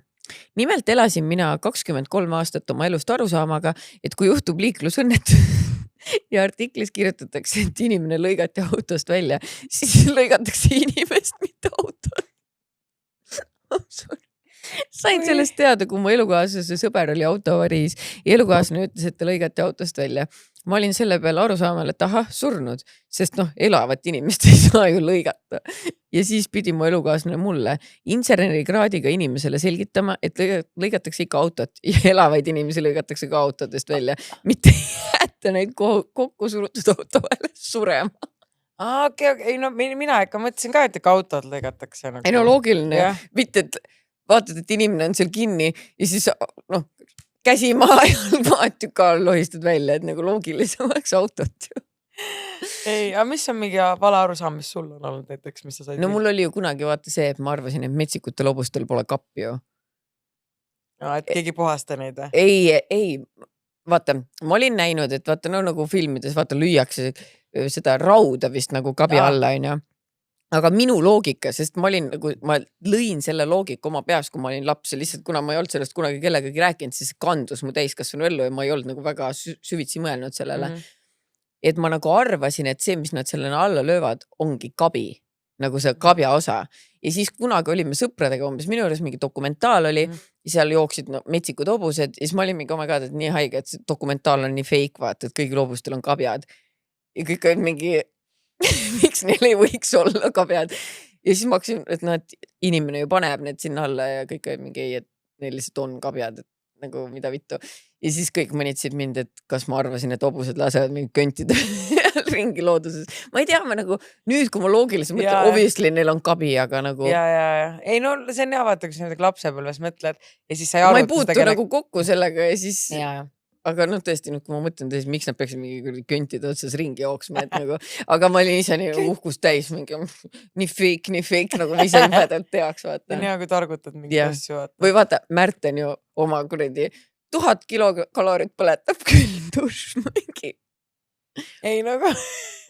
Nimelt elasin mina 23 aastat oma elust arusaamaga, et kui juhtub liiklusõnnetus ja artiklis kirjutatakse, et inimene lõigati autost välja, siis lõigatakse inimest, mitte autot. Sain sellest teada, kui mu elukaaslase sõber oli autoavariis ja elukaaslane ütles, et ta lõigati autost välja. Ma olin selle peale arusaamal, et surnud, sest elavat inimest ei saa ju lõigata. Ja siis pidi mu elukaaslane mulle insenerikraadiga inimesele selgitama, et lõigatakse ikka autot ja elavaid inimesi lõigatakse ka autodest välja. Mitte jätta neid kokku surutud auto vahele surema. Okei, mina ikka mõtlesin ka, et ikka autod lõigatakse. Ei loogiline, mitte et vaatad, et inimene on seal kinni ja siis käsi maha ja maatüka lohistad välja, et nagu loogilisem oleks autot ju. Ei, aga mis on mingi vale arusaam, mis sul on olnud näiteks, mis sa said? Mul oli ju kunagi vaata see, et ma arvasin, et metsikutel lobustel pole kappi ju. Et keegi puhasta neid või? Ei, vaata, ma olin näinud, et vaata nagu filmides, vaata lüüakse seda rauda vist nagu kabi alla, on ju. Aga minu loogika, sest ma lõin selle loogika oma peas, kui ma olin laps ja lihtsalt kuna ma ei olnud sellest kunagi kellegagi rääkinud, siis kandus mu täiskasvanu ellu ja ma ei olnud nagu väga süvitsi mõelnud sellele. Et ma nagu arvasin, et see, mis nad sellena alla löövad, ongi kabi, nagu see kabja osa. Ja siis kunagi olime sõpradega umbes, minu juures mingi dokumentaal oli ja seal jooksid metsikud hobused ja siis ma olin mingi omega, et nii haige, et see dokumentaal on nii fake, vaata, et kõigil hobustel on kabjad. Ja kõik olid mingi miks neil ei võiks olla kabjad. Ja siis ma hakkasin, et inimene ju paneb need sinna alla ja kõik olid mingi, et neil lihtsalt on kabjad, et nagu mida vittu. Ja siis kõik mõnitsid mind, et kas ma arvasin, et hobused lasevad mingi köntida ringi looduses. Ma ei tea, ma nagu nüüd, kui ma loogiliselt mõtlen, obviously neil on kabi, aga nagu... Ja. Ei see on vaata, kui sa lapsepõlves mõtled ja siis sa ei arvuta... Ma ei puutu nagu kokku sellega ja siis... Aga tõesti, kui ma mõtlen, miks nad peaksid mingi köntide otsas ringi jooksma, et nagu, aga ma olin ise nii uhkust täis, mingi nii fake, nagu ma ise imedalt teaks, vaata. Nii nagu targutad mingi asju, vaata. Või vaata, Märten ju oma kuradi 1000 kilokalorit põletab küll duš mingi. Ei nagu.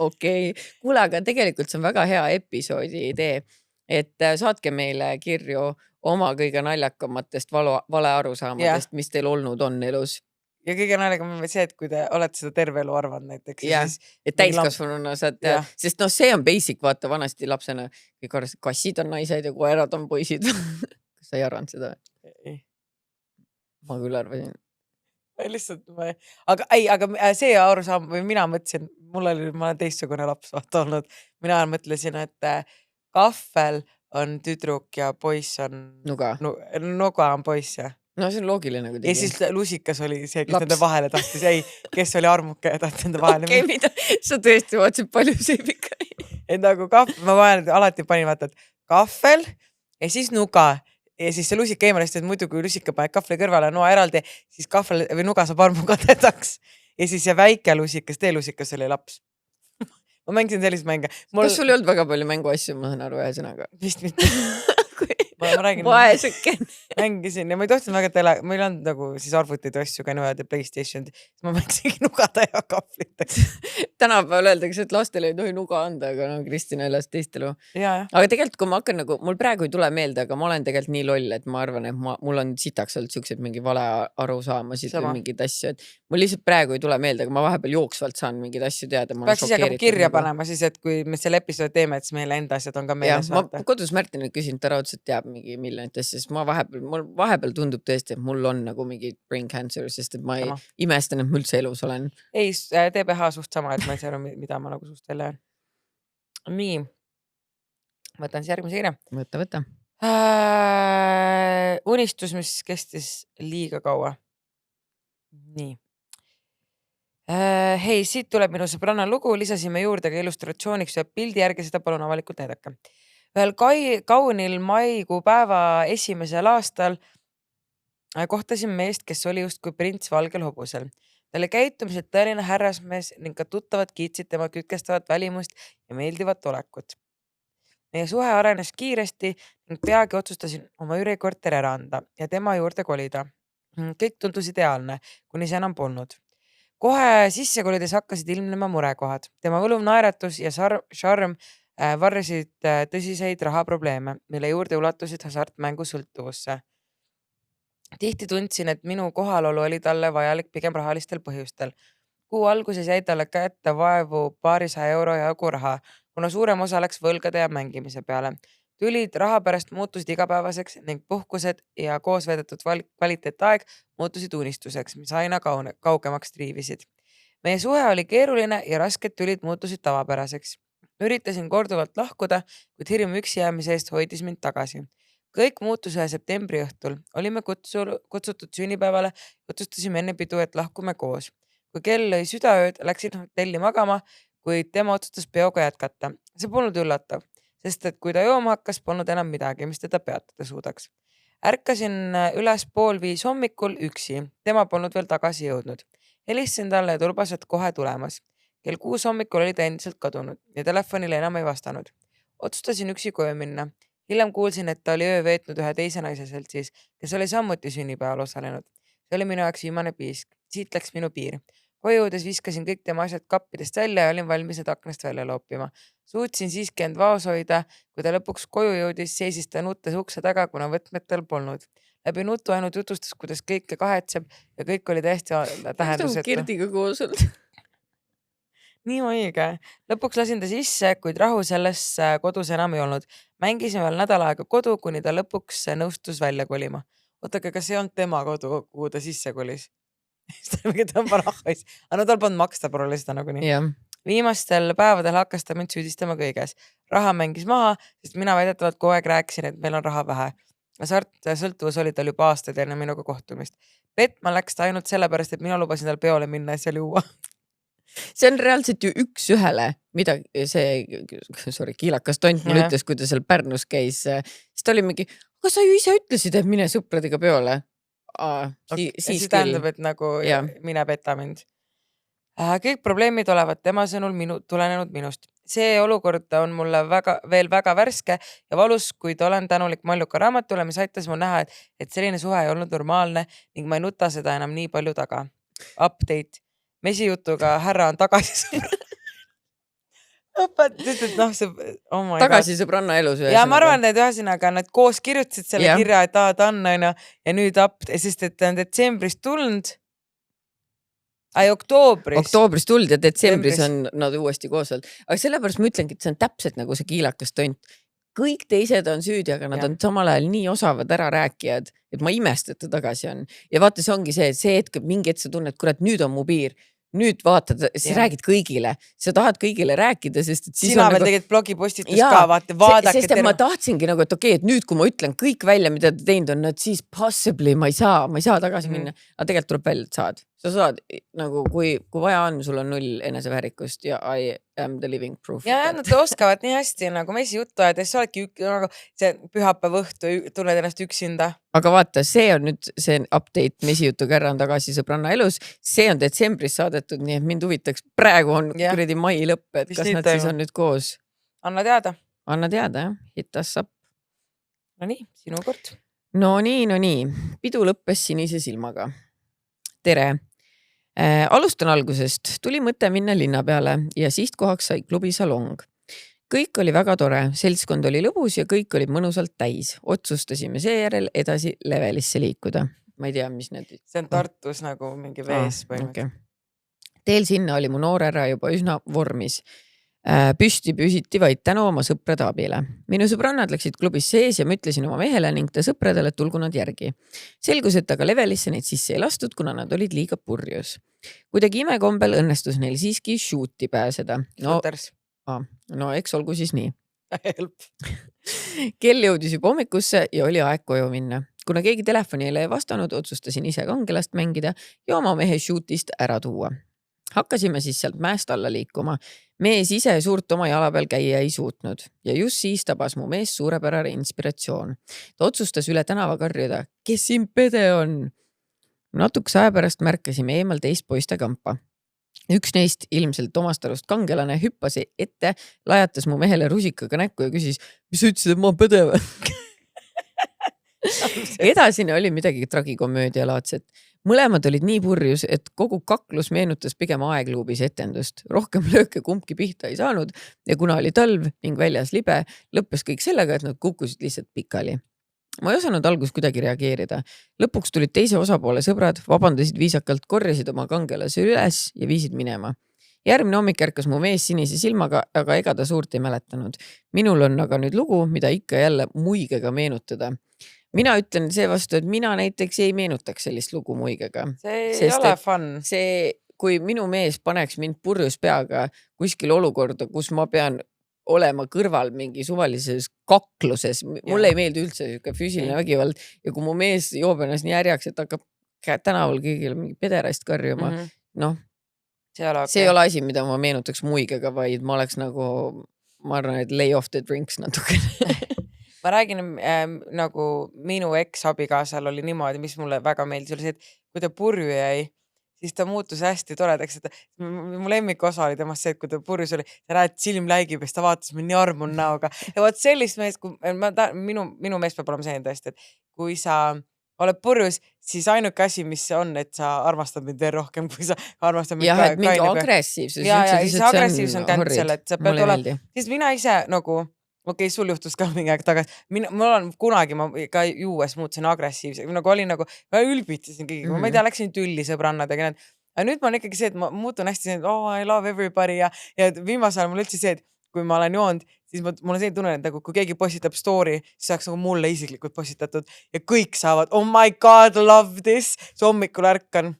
Okei. Kuule, aga tegelikult see on väga hea episoodi idee. et saatke meile kirju oma kõige naljakamatest valearusaamadest, mis teil olnud on elus. Ja kõige naljagam on see, et kui te olete seda terve elu arvanud näiteks. Ja, et täiskasvanuna saad teha, sest see on basic, vaata vanasti lapsena. Kõik arvasid, kassid on naised ja koerad on poisid. Kas sa ei arvanud seda? Ei. Ma küll arvasin. Lihtsalt aga see arusaam või mina mõtlesin, ma olen teistsugune laps vaata olnud. Mina mõtlesin, et kahvel on tüdruk ja poiss on nuga on poiss ja. No see on loogiline kuidagi. Ja siis lusikas oli see, kes nende vahele tahtis. Ei, kes oli armuke ja tahtis nende vahele. Okei, mida? Sa tõesti vaatasid palju seebika. Et nagu ma alati panin vaata, et kahvel ja siis nuga. Ja siis see lusika eemale, sest muidu kui lusika paned kahvli kõrvale noa eraldi, siis kahvel või nuga saab armuga tedaks. Ja siis see väike lusikas, teelusikas oli laps. Ma mängisin sellist mänge. Kas sul ei olnud väga palju mänguasju, ma saan aru ühesõnaga? Vist mitte. Ma räägin, vaeseken. Mängisin ja ma ei tohtinud väga meil on nagu siis arvutid asju ka niimoodi PlayStation, siis ma mängisingi nugada ja kahvliteks. Tänapäeval öeldakse, et lastele ei tohi nuga anda, aga no Kristi näljas teistelu. Aga tegelikult, kui ma hakkan nagu, mul praegu ei tule meelde, aga ma olen tegelikult nii loll, et ma arvan, et mul on sitaks olnud siuksed mingi vale arusaamasid või mingid asju, et mul lihtsalt praegu ei tule meelde, aga ma vahepeal jooksvalt saan mingeid asju teada. Peaks ise ka kirja panema siis, et kui me selle episoodi teeme, et siis meile enda asjad on ka meeles vaata. Ma kodus Märtinilt küsin, ta raudselt teab mingi miljonit asja, sest mul vahepeal tundub tõesti, et mul on nagu mingi brain cancer, sest et ma ei imestan, et ma üldse elus olen. Ei, TBH suht sama, et ma ei saa aru, mida ma nagu suht välja on. Nii. Võtan siis järgmise kirja. Võta. Unistus, mis kestis liiga kaua. Nii. Hei, siit tuleb minu sõbranna lugu, lisasime juurde ka illustratsiooniks ja pildi järgi seda palun avalikult näidake. Ühel kaunil maikuu päeva esimesel aastal kohtasin meest, kes oli just kui prints valgel hobusel. Ta oli käitumised tõeline härrasmees ning ka tuttavad kiitsid tema kütkestavat välimust ja meeldivat olekut. Meie suhe arenes kiiresti ning peagi otsustasin oma üürikorteri ära anda ja tema juurde kolida. Kõik tundus ideaalne, kuni see enam polnud. Kohe sisse kolides hakkasid ilmnema murekohad. Tema võluv naeratus ja šarm varjasid tõsiseid rahaprobleeme, mille juurde ulatusid hasartmängu sõltuvusse. Tihti tundsin, et minu kohalolu oli talle vajalik pigem rahalistel põhjustel. Kuu alguses jäi talle kätte vaevu paarisaja euro jagu raha, kuna suurem osa läks võlgade ja mängimise peale. Tülid raha pärast muutusid igapäevaseks ning puhkused ja koos veedetud kvaliteetaeg muutusid unistuseks, mis aina kaugemaks triivisid. Meie suhe oli keeruline ja rasked tülid muutusid tavapäraseks. Üritasin korduvalt lahkuda, kuid hirm üksi jäämise eest hoidis mind tagasi. Kõik muutus ühe septembri õhtul. Olime kutsutud sünnipäevale, otsustasime enne pidu, et lahkume koos. Kui kell lõi südaööd, läksin hotelli magama, kuid tema otsustas peoga jätkata. See polnud üllatav, sest et kui ta jooma hakkas, polnud enam midagi, mis teda peatada suudaks. Ärkasin üles 4:30 hommikul üksi. Tema polnud veel tagasi jõudnud. Helistasin talle ja tulbas, et kohe tulemas. Kell 6 hommikul oli ta endiselt kadunud ja telefonile enam ei vastanud. Otsustasin üksi koju minna. Hiljem kuulsin, et ta oli öö veetnud ühe teise naise seltsis, kes oli samuti sünnipäeval osalenud. See oli minu jaoks viimane piisk. Siit läks minu piir. Koju jõudes viskasin kõik tema asjad kappidest välja ja olin valmis need aknast välja loopima. Suutsin siiski end vaos hoida, kui ta lõpuks koju jõudis, seisis ta nuttes ukse taga, kuna võtmed tal polnud. Läbi nutu ainult jutustas, kuidas kõike kahetseb ja kõik oli täiesti tähendusetu. Kirdiga koos olnud. Nii õige. Lõpuks lasin ta sisse, kuid rahu selles kodus enam ei olnud. Mängisin veel nädal aega kodu, kuni ta lõpuks nõustus välja kolima. Ootake, kas see on tema kodu, kuhu ta sisse kolis? Ta mingi tõmba rahvais. Aga tal polnud maksta pole seda nagu nii. Viimastel päevadel hakkas ta mind süüdistama kõiges. Raha mängis maha, sest mina väidetavalt kogu aeg rääkisin, et meil on raha vähe. Sõltuvus oli tal juba aastaid enne minuga kohtumist. Petma läks ta ainult sellepärast, et mina lubasin tal peole minna ja seal juua. See on reaalselt ju üks ühele, mida see kiilakas tont mul ütles, kui ta seal Pärnus käis. Siis ta oli mingi, aga sa ju ise ütlesid, et mine sõpradega peole. Siis tähendab, et nagu mine peta mind. Kõik probleemid olevat tema sõnul tulenenud minust. See olukord on mulle veel väga värske ja valus, kuid olen tänulik Malluka raamatule, mis aitas mul näha, et selline suhe ei olnud normaalne ning ma ei nuta seda enam nii palju taga. Update. Mesijutuga härra on tagasi. sest et noh, see oh my tagasi sõbranna elus. Ja ma arvan, et ühesõnaga nad koos kirjutasid selle kirja, et ta on ja nüüd sest et ta on detsembris tulnud. Oktoobris tulnud ja detsembris on nad uuesti koos olnud. Aga sellepärast ma ütlengi, et see on täpselt nagu see kiilakas tont. Kõik teised on süüdi, aga nad on samal ajal nii osavad ära rääkijad, et ma imest, et ta tagasi on. Ja vaata, see ongi see hetk, mingi hetk sa tunned, kurat, nüüd on mu piir. Nüüd vaatad, siis räägid kõigile. Sa tahad kõigile rääkida, sest et siis sina on veel tegid blogipostitus ka, vaadake. Sest et ma tahtsingi nagu, et okei, et nüüd, kui ma ütlen kõik välja, mida te teinud on, et siis possibly ma ei saa tagasi minna. Aga tegelikult tuleb välja, et saad. Sa saad, nagu kui vaja on, sul on 0 eneseväärikust ja I am the living proof. Ja nad oskavad nii hästi nagu messi juttu ajada, siis sa oledki nagu see pühapäeva õhtu, tunned ennast üksinda. Aga vaata, see on nüüd see update mesijutuga ära on tagasi sõbranna elus. See on detsembris saadetud, nii et mind huvitaks. Praegu on kuradi mai lõpp, et kas nad siis on nüüd koos? Anna teada, jah. Hit us up. No nii, sinu kord. No nii. Pidu lõppes sinise silmaga. Tere! Alustan algusest. Tuli mõte minna linna peale ja sihtkohaks sai klubi Salong. Kõik oli väga tore, seltskond oli lõbus ja kõik olid mõnusalt täis. Otsustasime seejärel edasi levelisse liikuda. Ma ei tea, mis need... See on Tartus nagu mingi vees okay. Teel sinna oli mu noor ära juba üsna vormis. Püsti püsiti vaid tänu oma sõprade abile. Minu sõbrannad läksid klubis sees ja ma ütlesin oma mehele ning ta sõpradele, et tulgu nad järgi. Selgus, et aga levelisse neid sisse ei lastud, kuna nad olid liiga purjus. Kuidagi imekombel õnnestus neil siiski shooti pääseda. No eks olgu siis nii. Kell jõudis juba hommikusse ja oli aeg koju minna. Kuna keegi telefonile ei vastanud, otsustasin ise kangelast mängida ja oma mehe shootist ära tuua. Hakkasime siis sealt mäest alla liikuma. Mees ise suurt oma jala peal käia ei suutnud ja just siis tabas mu mees suurepärane inspiratsioon. Ta otsustas üle tänava karjuda, kes siin pede on? Natukese aja pärast märkasime eemal teist poiste kampa. Üks neist ilmselt omast arust kangelane hüppas ette, lajatas mu mehele rusikaga näkku ja küsis, mis sa ütlesid, et ma pede või? Edasine oli midagi tragikomöödia laadset. Mõlemad olid nii purjus, et kogu kaklus meenutas pigem aegluubis etendust. Rohkem lööke kumbki pihta ei saanud ja kuna oli talv ning väljas libe, lõppes kõik sellega, et nad kukkusid lihtsalt pikali. Ma ei osanud algus kuidagi reageerida. Lõpuks tulid teise osapoole sõbrad, vabandasid viisakalt, korjasid oma kangelase üles ja viisid minema. Järgmine hommik ärkas mu mees sinise silmaga, aga ega ta suurt ei mäletanud. Minul on aga nüüd lugu, mida ikka jälle muigega meenutada. Mina ütlen see vastu, et mina näiteks ei meenutaks sellist lugu muigega. See ei ole fun. See, kui minu mees paneks mind purjus peaga kuskil olukorda, kus ma pean olema kõrval mingi suvalises kakluses. Mulle ei meeldi üldse füüsiline vägivald ja kui mu mees joob ennast nii härjaks, et hakkab tänaval kõigile mingi pederast karjuma, see ei ole asi, mida ma meenutaks muigega, vaid ma oleks nagu, ma arvan, et lay off the drinks natukene. Ma räägin nagu minu ex-abikaasal oli niimoodi, mis mulle väga meeldis, oli see, et kui ta purju jäi, siis ta muutus hästi toredaks. Mu lemmik osa oli temast see, et kui ta purjus oli, ta rääd silm läigib ja ta vaatas mind nii armun näoga. Ja vaat sellist meest, minu mees peab olema selline tõesti, et kui sa oled purjus, siis ainuke asi, mis on, et sa armastad mind veel rohkem, kui sa armastad mind ka. Et mingi agressiivsus. Ja see agressiivsus on känsel, et sa pead olema. Siis mina ise nagu... Okei, sul juhtus ka mingi aeg tagasi. Mul on kunagi, ma ka juues muutusin agressiivse. Nagu olin nagu, ma ülbitasin kõigiga. Ma ei tea, läksin tülli sõbrannadega. Aga nüüd ma olen ikkagi see, et ma muutun hästi see, et I love everybody. Ja viimasel mul üldse see, et kui ma olen joonud, siis mul on see tunne, et kui keegi postitab story, siis saaks nagu mulle isiklikult postitatud. Ja kõik saavad, oh my god, love this. See hommikul ärkan.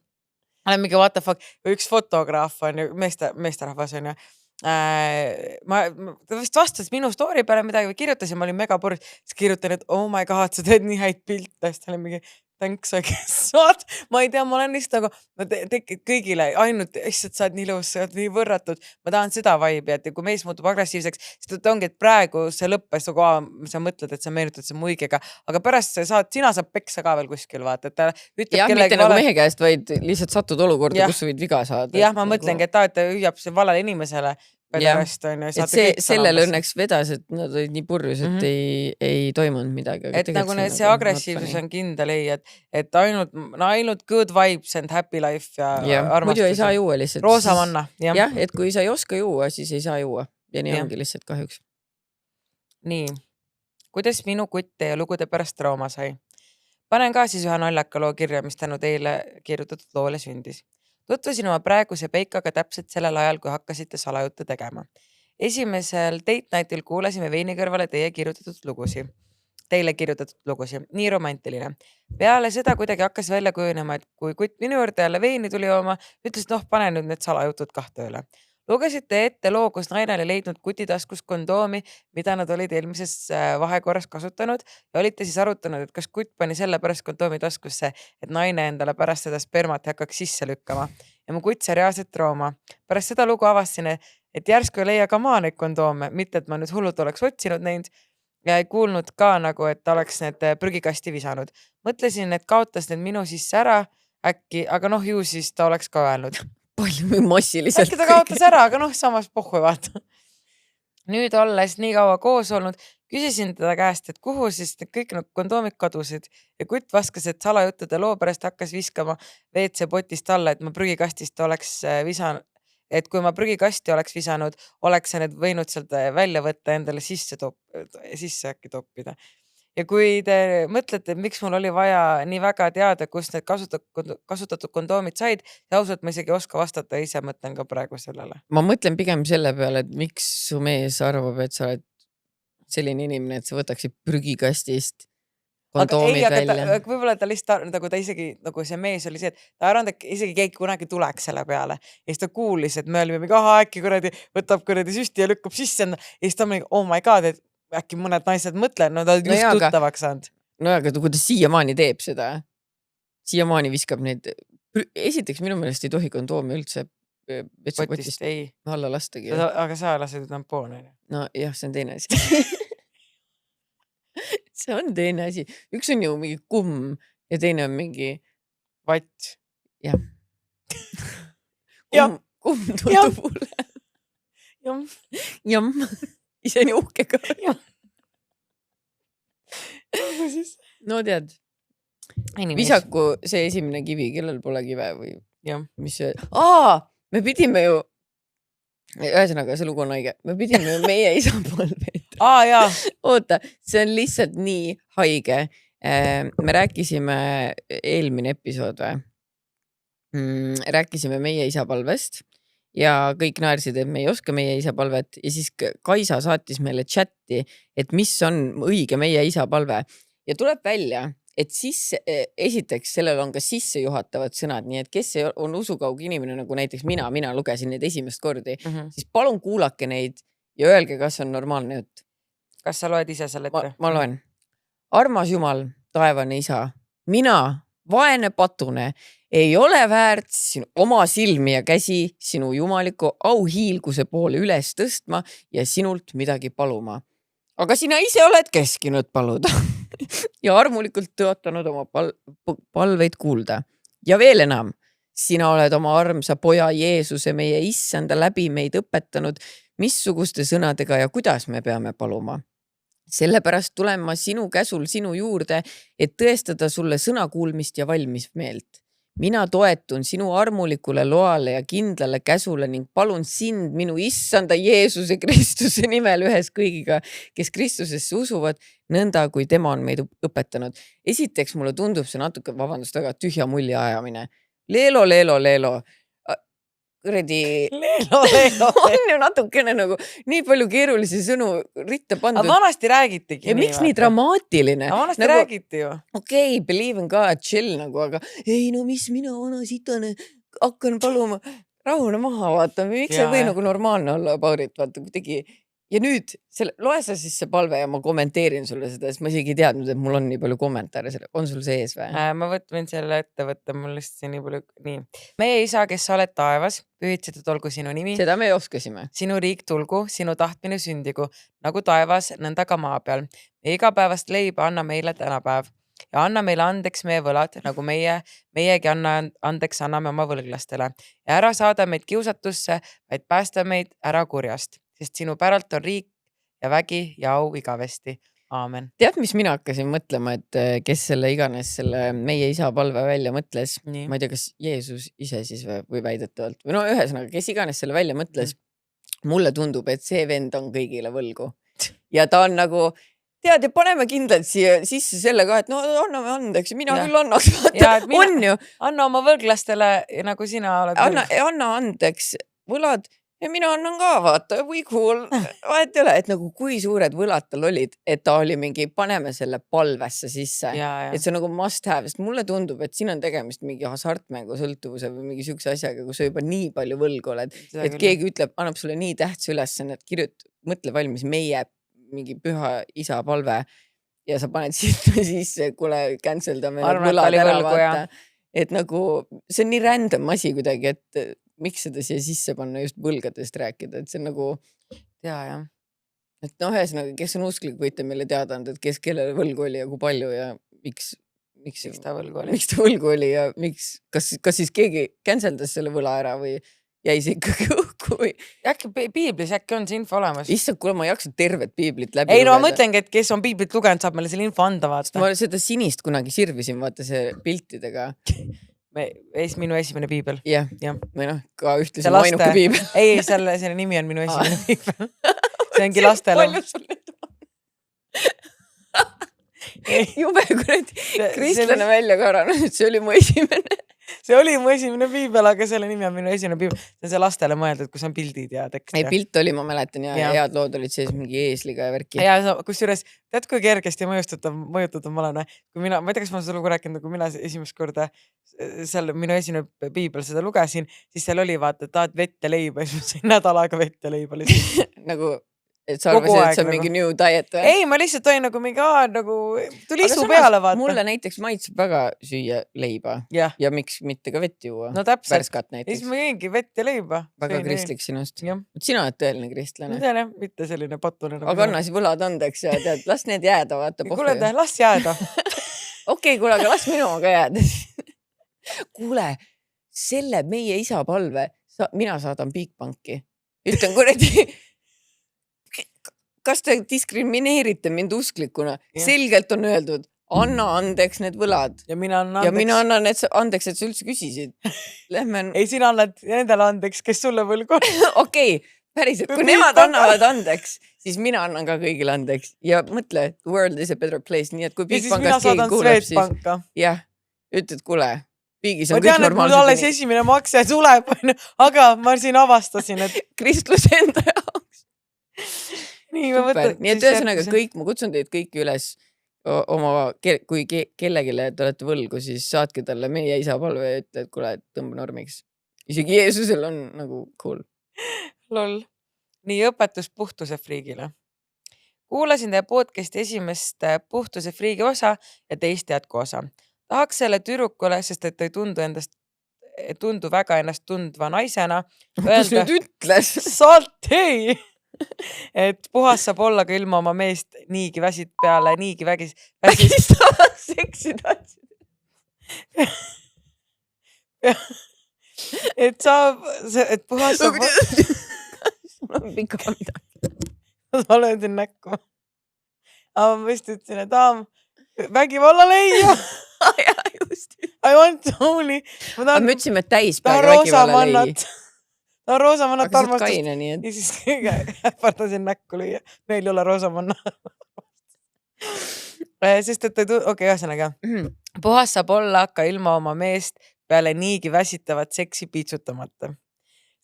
Olen mingi what the fuck. Üks fotograaf on ju, meesterahvas on ju. Ta vist vastas minu story peale midagi või kirjutasin, ma olin mega purjus, siis kirjutan, et oh my god, sa teed nii häid pilte, siis ta oli mingi thanks, I guess what? Ma ei tea, ma olen lihtsalt nagu, ma tekid kõigile ainult, issand, sa oled nii lõus, sa oled nii võrratud, ma tahan seda vibe'i, et kui mees muutub agressiivseks, siis ta ongi, et praegu see lõppes, sa mõtled, et sa meenutad see muigega, aga pärast sina saab peksa ka veel kuskil, vaata, et ta ütleb jah, mitte nagu mehe käest, vaid lihtsalt satud olukorda, kus sa võid viga saada. Jah, ma mõtlengi, et ta hüüab see valele inimesele. Et sellel õnneks vedas, et nad olid nii purjus, et ei toimunud midagi. Et nagu see agressiivsus on kindel ei, et ainult good vibes and happy life ja armastus. Muidu ei saa juua lihtsalt. Roosamanna. Jah, et kui sa ei oska juua, siis ei saa juua. ja nii ongi lihtsalt kahjuks. Nii, kuidas minu kutt teie lugude pärast trauma sai? Panen ka siis ühe naljaka loo kirja, mis tänu teile kirjutatud loole sündis. Tutvusin oma praeguse Peikaga täpselt sellel ajal, kui hakkasite salajuttu tegema. Esimesel date nightil kuulasime veini kõrvale teile kirjutatud lugusi. Nii romantiline. Peale seda kuidagi hakkas välja kujunema, et kui kutt minu juurde jälle veini tuli jooma, ütles, noh, pane nüüd need salajutud tööle. Lugesite ette loo, kus naine oli leidnud kuti taskus kondoomi, mida nad olid eelmises vahekorras kasutanud ja olite siis arutanud, et kas kutt pani selle pärast kondoomi taskusse, et naine endale pärast seda spermat hakkaks sisse lükkama. Ja mu kutt sai reaalset trauma. Pärast seda lugu avastasin, et järsku ei leia ka maa neid kondoome, mitte et ma nüüd hullult oleks otsinud neid ja ei kuulnud ka nagu, et ta oleks need prügikasti visanud. Mõtlesin, et kaotas need minu sisse ära äkki, aga noh, ju siis ta oleks ka öelnud. Palju või massiliselt. Äkki ta kaotas ära, aga noh, samas pohhu vaata. Nüüd olles nii kaua koos olnud, küsisin teda käest, et kuhu siis kõik need kondoomid kadusid ja kutt vaskas, et salajuttude loo pärast hakkas viskama WC potist alla, et ma prügikastist oleks visanud. Et kui ma prügikasti oleks visanud, oleks need võinud sealt välja võtta endale sisse äkki toppida. Ja kui te mõtlete, miks mul oli vaja nii väga teada, kus need kasutatud kondoomid said, ja ausalt ma isegi ei oska vastata, ise mõtlen ka praegu sellele. Ma mõtlen pigem selle peale, et miks su mees arvab, et sa oled selline inimene, et sa võtaksid prügikastist kondoomid välja. Võib-olla ta lihtsalt, nagu ta isegi, nagu see mees oli see, et ta arvanud, et isegi keegi kunagi tuleks selle peale. Ja siis ta kuulis, et me olime mingi, äkki võtab süsti ja lükkub sisse. Ja siis ta oli, oh my god, et äkki mõned naised mõtlevad, no ta on just tuttavaks saanud. No aga kui ta siiamaani teeb seda, siiamaani viskab neid, esiteks minu meelest ei tohi kondoomi üldse potist alla lastagi. Aga sa lased tampooni. No jah, see on teine asi. See on teine asi. Üks on ju mingi kumm ja teine on mingi vatt. Jah. Kumm tundub mulle. Jamm. Ise nii uhke ka. No tead. Visaku see esimene kivi, kellel pole kive või mis see... me pidime ju, ühesõnaga see lugu on õige, me pidime ju meie isapalveid. Oota, see on lihtsalt nii haige. Me rääkisime eelmine episood või? Rääkisime meie isapalvest ja kõik naersid, et me ei oska meie isapalvet ja siis Kaisa saatis meile chatti, et mis on õige meie isapalve ja tuleb välja, et siis esiteks sellel on ka sissejuhatavad sõnad, nii et kes on usukaug inimene, nagu näiteks mina lugesin neid esimest kordi, siis palun kuulake neid ja öelge, kas on normaalne jutt. Kas sa loed ise selle ette? Ma loen. Armas Jumal, taevane isa, mina, vaene patune, ei ole väärt sinu oma silmi ja käsi sinu jumaliku auhiilguse poole üles tõstma ja sinult midagi paluma. Aga sina ise oled keskinud paluda ja armulikult tõotanud oma palveid kuulda. Ja veel enam, sina oled oma armsa poja Jeesuse meie issanda läbi meid õpetanud, missuguste sõnadega ja kuidas me peame paluma. Sellepärast tulen ma sinu käsul sinu juurde, et tõestada sulle sõnakuulmist ja valmis meelt. Mina toetun sinu armulikule loale ja kindlale käsule ning palun sind minu issanda Jeesuse Kristuse nimel ühes kõigiga, kes Kristusesse usuvad, nõnda kui tema on meid õpetanud. Esiteks mulle tundub see natuke, vabandust, väga tühja mulli ajamine. Leelo. Leelo. On ju natukene nagu nii palju keerulisi sõnu ritta pandud. Aga vanasti räägitigi. Ja miks nii dramaatiline? Aga vanasti räägiti ju. Okei, believe in God, chill nagu, aga ei no mis mina vana sitane hakkan paluma. Rahune maha, vaata. Miks ei või nagu normaalne olla Paurit, vaata, kuidagi. Ja nüüd, loe sa siis see palve ja ma kommenteerin sulle seda, sest ma isegi ei teadnud, et mul on nii palju kommentaare. On sul see ees või? Ma võtmin selle ette võtta, mul lihtsalt nii palju. Nii. Meie isa, kes sa oled taevas, pühitsetud olgu sinu nimi. Seda me oskasime. Sinu riik tulgu, sinu tahtmine sündigu, nagu taevas, nõnda ka maa peal. Igapäevast leiba anna meile tänapäev ja anna meile andeks meie võlad, nagu meiegi andeks anname oma võlglastele. Ja ära saada meid kiusatusse, vaid päästa meid ära kurjast. Sest sinu päralt on riik ja vägi ja au igavesti. Aamen. Tead, mis mina hakkasin mõtlema, et kes selle iganes selle meie isa palve välja mõtles? Ma ei tea, kas Jeesus ise siis või väidetavalt. Või no ühesõnaga, kes iganes selle välja mõtles, mulle tundub, et see vend on kõigile võlgu. Ja ta on nagu, tead, ja paneme kindlalt siia sisse selle ka, et no anname andeks ja mina küll annaks. On ju. Anna oma võlglastele, nagu sina oled. Anna andeks võlad ja mina annan ka, vaata, või cool. Vahet ei ole, et nagu kui suured võlad tal olid, et ta oli mingi, paneme selle palvesse sisse. Et see nagu must have, sest mulle tundub, et siin on tegemist mingi hasartmängu sõltuvuse või mingi sükse asjaga, kus sa juba nii palju võlgu oled, et keegi ütleb, annab sulle nii tähtsa ülesanne, et mõtle valmis meie mingi püha isa palve ja sa paned sisse, kuule, canceldame võlad ära, vaata. Et nagu, see on nii random asi kuidagi, et miks seda siia sisse panna just võlgadest rääkida, et see on nagu, et noh, ühesõnaga, kes on usklik, võite meile teada anda, et kes kellele võlgu oli ja kui palju ja miks ta võlgu oli ja miks, kas siis keegi canceldas selle võla ära või jäi see ikkagi õhku või? Äkki piiblis äkki on see info olemas? Issand, kuule, ma ei jaksa tervet piiblit läbi Ei, no ma mõtlengi, et kes on piiblit lugenud, saab meile selle info anda, vaata. Ma seda sinist kunagi sirvisin, vaata see piltidega. Minu esimene piibel. Jah, või noh, ka ühtlasi ainuke piibel. Ei, selle nimi on minu esimene piibel. See ongi lastele. Palju sul nüüd on? Jube, kuradi kristlane välja karanud, et see oli mu esimene. See oli mu esimene piibel, aga selle nimi on minu esimene piibel. See on see lastele mõeldud, kus on pildid ja tekst. Ei, pilt oli, ma mäletan, ja head lood olid sees mingi eesliga ja värki. Ja kus juures, tead kui kergesti mõjutada ma olen, kui mina, ma ei tea, kas ma seda lugu rääkinud, kui mina esimest korda seal minu esimene piibel seda lugesin, siis seal oli vaata, tahad vett ja leiba, siis ma sain nädal aega vett ja leiba. Nagu et sa arvasid, et see on mingi new diet või? Ei, ma lihtsalt olin nagu mingi nagu tuli isu peale vaata. Mulle näiteks maitseb väga süüa leiba ja miks mitte ka vett juua. No täpselt. Värskat näiteks. Siis ma jõingi vett ja leiba. Väga kristlik sinust. Sina oled tõeline kristlane. Ma tean, mitte selline patune. Aga anna siis võlad andeks ja tead, las need jääda, vaata. Kuule, las jääda. Okei, kuule, aga las minuga ka jääda. Kuule, selle meie isa palve, mina saadan Bigbanki. Ütlen kuradi kas te diskrimineerite mind usklikuna? Selgelt on öeldud, anna andeks need võlad. Ja mina annan andeks, et sa üldse küsisid. Ei, sina annad nendele andeks, kes sulle võlgu on. Okei, päriselt, kui nemad annavad andeks, siis mina annan ka kõigile andeks. Ja mõtle, world is a better place, nii et kui Bigbankast keegi kuuleb, siis jah, ütled, kuule, Bigis on kõik normaalsed. Ma tean, et mul alles esimene makse tuleb, aga ma siin avastasin, et kristlus enda jaoks. Nii et ühesõnaga kõik, ma kutsun teid kõiki üles oma, kui kellegile te olete võlgu, siis saatke talle meie isa palve ja ütle, et kuule, tõmba normiks. Isegi Jeesusel on nagu cool. Lol. Nii õpetus puhtuse friigile. Kuulasin teie podcasti esimest puhtuse friigi osa ja teist jätku osa. Tahaks selle tüdrukule, sest et ta ei tundu väga ennast tundva naisena. Kus nüüd ütles? Saltei! Et puhas saab olla ka ilma oma meest niigi väsid peale, niigi vägistavad seksida. Et saab, et puhas saab mul on pika midagi. Ma löödin näkku. Aga ma vist ütlesin, et vägivallale ei ja. Just. I want only. Ma ütlesime, et täispäega vägivallale ei. Ta on roosamannat armastust. Ja siis kõige äpardasin näkku lüüa. Meil ei ole roosamanna. Sest et ühesõnaga. Puhas saab olla ka ilma oma meest peale niigi väsitavat seksi piitsutamata.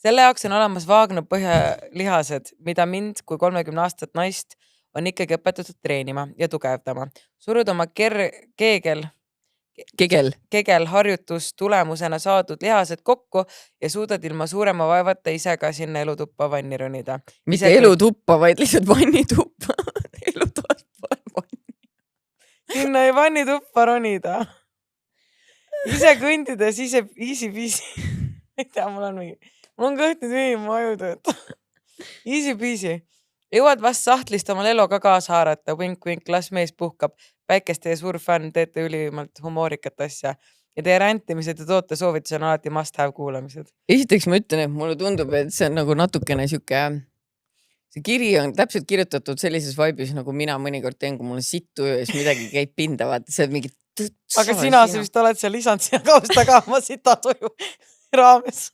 Selle jaoks on olemas vaagna põhjalihased, mida mind kui 30 aastat naist on ikkagi õpetatud treenima ja tugevdama. Surud oma kegel harjutus tulemusena saadud lihased kokku ja suudad ilma suurema vaevata ise ka sinna elutuppa vanni ronida. Mitte elutuppa, vaid lihtsalt vannituppa. Elutuppa. Sinna ei vannituppa ronida. Ise kõndides, easy peasy. Ei tea, mul on kõht nüüd viim, mu ajutööd. Easy peasy. Jõuad vast sahtlist oma lelo ka kaasa haarata, vink, las mees puhkab. Päikest teie suur fänn, teete ülimalt humoorikat asja. Ja teie räntimised ja toote soovitus on alati must have kuulamised. Esiteks ma ütlen, et mulle tundub, et see on nagu natukene siuke, see kiri on täpselt kirjutatud sellises vaibis, nagu mina mõnikord teen, kui mul on sittu ja siis midagi käib pinda, vaata, see on mingi aga sina vist oled seal lisanud siia kausta ka oma sitatuju raames.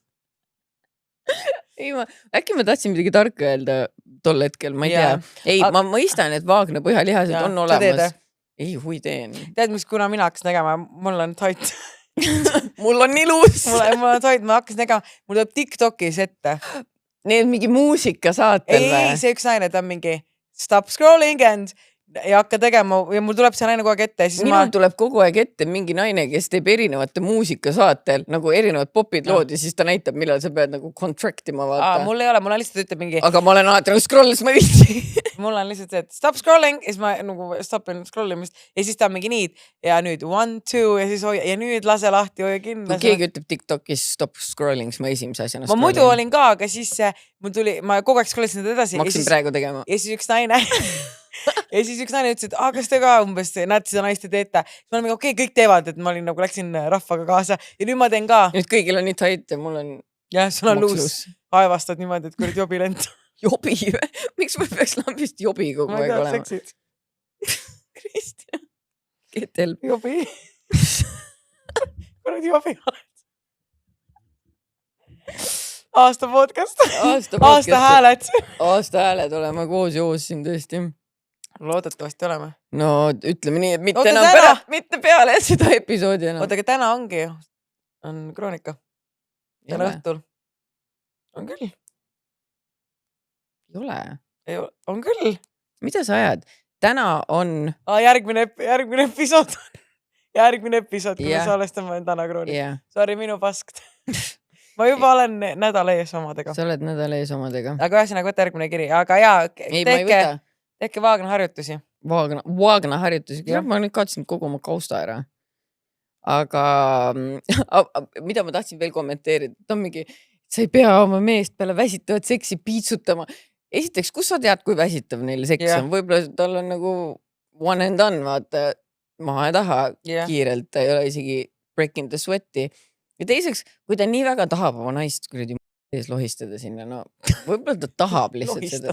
ei, äkki ma tahtsin midagi tarka öelda tol hetkel, ma ei tea. Ei, ma mõistan, et Vaagna põhjalihased on olemas. Ei, hui teen. Tead, mis kuna mina hakkasin nägema, mul on tait. Mul on ilus. Mul on tait, ma hakkasin nägema, mul tuleb TikTokis ette. Need mingi muusika saatel või? Ei, see üks naine, ta on mingi stop scrolling and ja hakka tegema ja mul tuleb see naine kogu aeg ette. Minul tuleb kogu aeg ette mingi naine, kes teeb erinevate muusikasaatel, nagu erinevad popid lood ja siis ta näitab, millal sa pead nagu contractima vaata. Mul ei ole, mul on lihtsalt ütleb mingi. Aga ma olen alati nagu scrollis, ma viitsi. Mul on lihtsalt see, et stop scrolling ja siis ma nagu stopin scrollimist ja siis ta on mingi niid ja nüüd 1, 2 ja siis hoia ja nüüd lase lahti, hoia kinni. Kui keegi ütleb TikTokis stop scrolling, siis ma esimese asjana scrollin. Ma muidu olin ka, aga siis mul tuli, ma kogu aeg scrollisin seda edasi. Ma hakkasin praegu tegema. Ja siis üks naine ütles, et kas te ka umbes näete seda naist ja teete. Ma olin okei, kõik teevad, et ma olin nagu läksin rahvaga kaasa ja nüüd ma teen ka. Nüüd kõigil on nii tait ja mul on. Jah, sul on luus. Aevastad niimoodi, et kui oled jobi lent. Jobi või? Miks ma peaks lambist jobi kogu aeg olema? Ma ei tea, seksid. Kristjan. Ketel. Jobi. Kui oled jobi oled. Aasta podcast. Aasta hääled. Aasta hääled oleme koos joos siin tõesti. Loodetavasti oleme. No ütleme nii, et mitte peale seda episoodi enam. Oota, aga täna ongi. On kroonika. Täna õhtul. On küll. Ei ole. On küll. Mida sa ajad? Täna on... Järgmine episood. Järgmine episood, kui me salestame täna kroonika. Sorry, minu pask. Ma juba olen nädala ees omadega. Sa oled nädala ees omadega. Aga ühesõnaga võtta järgmine kiri. Aga jaa, tehke Vaagna harjutusi. Vaagna harjutusi. Ma nüüd kaotsin kogu oma kausta ära. Aga mida ma tahtsin veel kommenteerida? Ta on mingi, sa ei pea oma meest peale väsitavat seksi piitsutama. Esiteks, kus sa tead, kui väsitav neil seks on? Võib-olla tal on nagu one and done, vaata maha ja taha kiirelt. Ta ei ole isegi breaking the sweati. Ja teiseks, kui ta nii väga tahab oma naist kuradi ees lohistada sinna, no võib-olla ta tahab lihtsalt seda.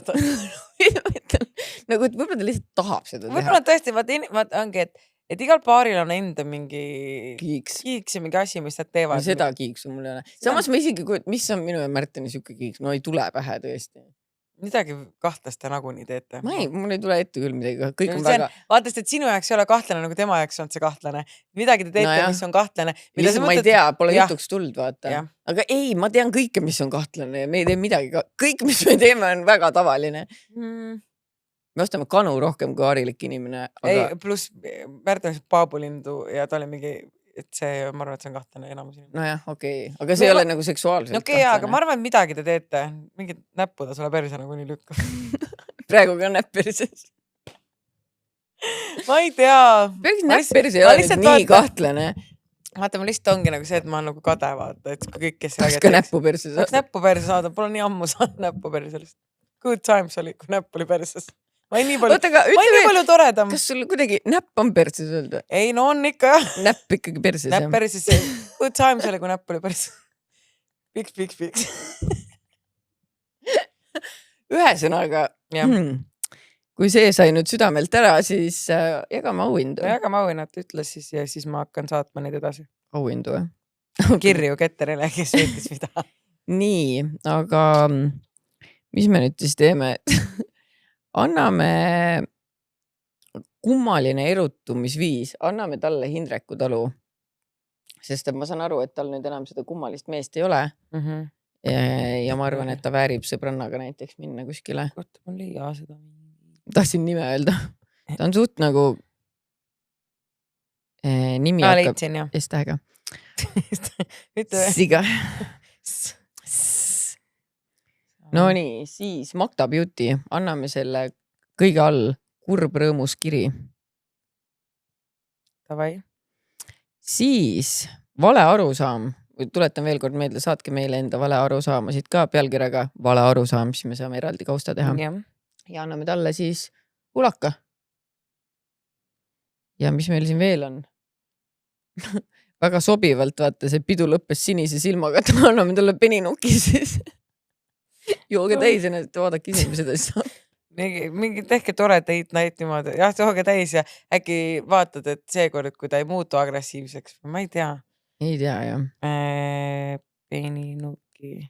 Nagu, et võib-olla ta lihtsalt tahab seda teha. Võib-olla tõesti, vaata ongi, et igal paaril on enda mingi kiiks ja mingi asi, mis nad teevad. Ja seda kiiksu mul ei ole. Samas ma isegi, mis on minu ja Märteni siuke kiiks? No ei tule pähe tõesti. Midagi kahtlast te nagunii teete. Mul ei tule ette küll midagi. Kõik on väga... Vaatast, et sinu jaoks ei ole kahtlane, nagu tema jaoks on see kahtlane. Midagi te teete, mis on kahtlane. Lihtsalt ma ei tea, pole jutuks tuld, vaata. Aga ei, ma tean kõike, mis on kahtlane ja me ei tee midagi. Kõik, mis me teeme, on väga tavaline. Me ostame kanu rohkem kui harilik inimene. Ei, pluss Märten on paabulindu ja ta oli mingi... et see, ma arvan, et see on kahtlane enamus. Nojah, okei. Aga see ei ole nagu seksuaalselt kahtlane. Okei, aga ma arvan, et midagi te teete. Mingid näppuda sulle perse nagu nii lükkab. Praegu ka näpp perses. Ma ei tea. Peaks näpp perse ei ole nii kahtlane. Vaata, ma lihtsalt ongi nagu see, et ma olen nagu kade, vaata. Et kui kõik, kes räägid... Ka näppu perse saada. Tahaks näppu perse saada. Pole nii ammu saanud näppu perse. Good times oli, kui näpp oli perses. Ma ei nii palju toredam. Kas sul kuidagi näpp on perses öelda? Ei, no on ikka. Näpp ikkagi perses. Näpp perses. Good times oli, kui näpp oli perses. Piks. Ühesõnaga, kui see sai nüüd südamelt ära, siis jagame auhindu. Jagame auhinnat, ütle siis ja siis ma hakkan saatma neid edasi. Auhindu või? Kirju Ketterile, kes võitis mida. Nii, aga mis me nüüd siis teeme? Anname kummaline erutumisviis, anname talle Hindreku talu, sest ma saan aru, et tal nüüd enam seda kummalist meest ei ole. Ja ma arvan, et ta väärib sõbrannaga näiteks minna kuskile. Oota, ma liia seda. Tahtsin nime öelda. Ta on suht nagu nimi hakkab S-tähega. Siga. No nii, siis Magda Beauty, anname selle kõige all kurb rõõmus kiri. Tavai. Siis vale arusaam, tuletan veel kord meelde, saatke meile enda vale arusaamasid ka pealkirjaga vale arusaam, siis me saame eraldi kausta teha. Ja anname talle siis ulaka. Ja mis meil siin veel on? Väga sobivalt, vaata, see pidu lõppes sinise silmaga, et anname talle peninuki siis. Jooge täis ennast, vaadake esimesed asja. Mingi tehke tore teit näit niimoodi. Jah, jooge täis ja äkki vaatad, et seekord, kui ta ei muutu agressiivseks. Ma ei tea. Ei tea, jah. Peninuki.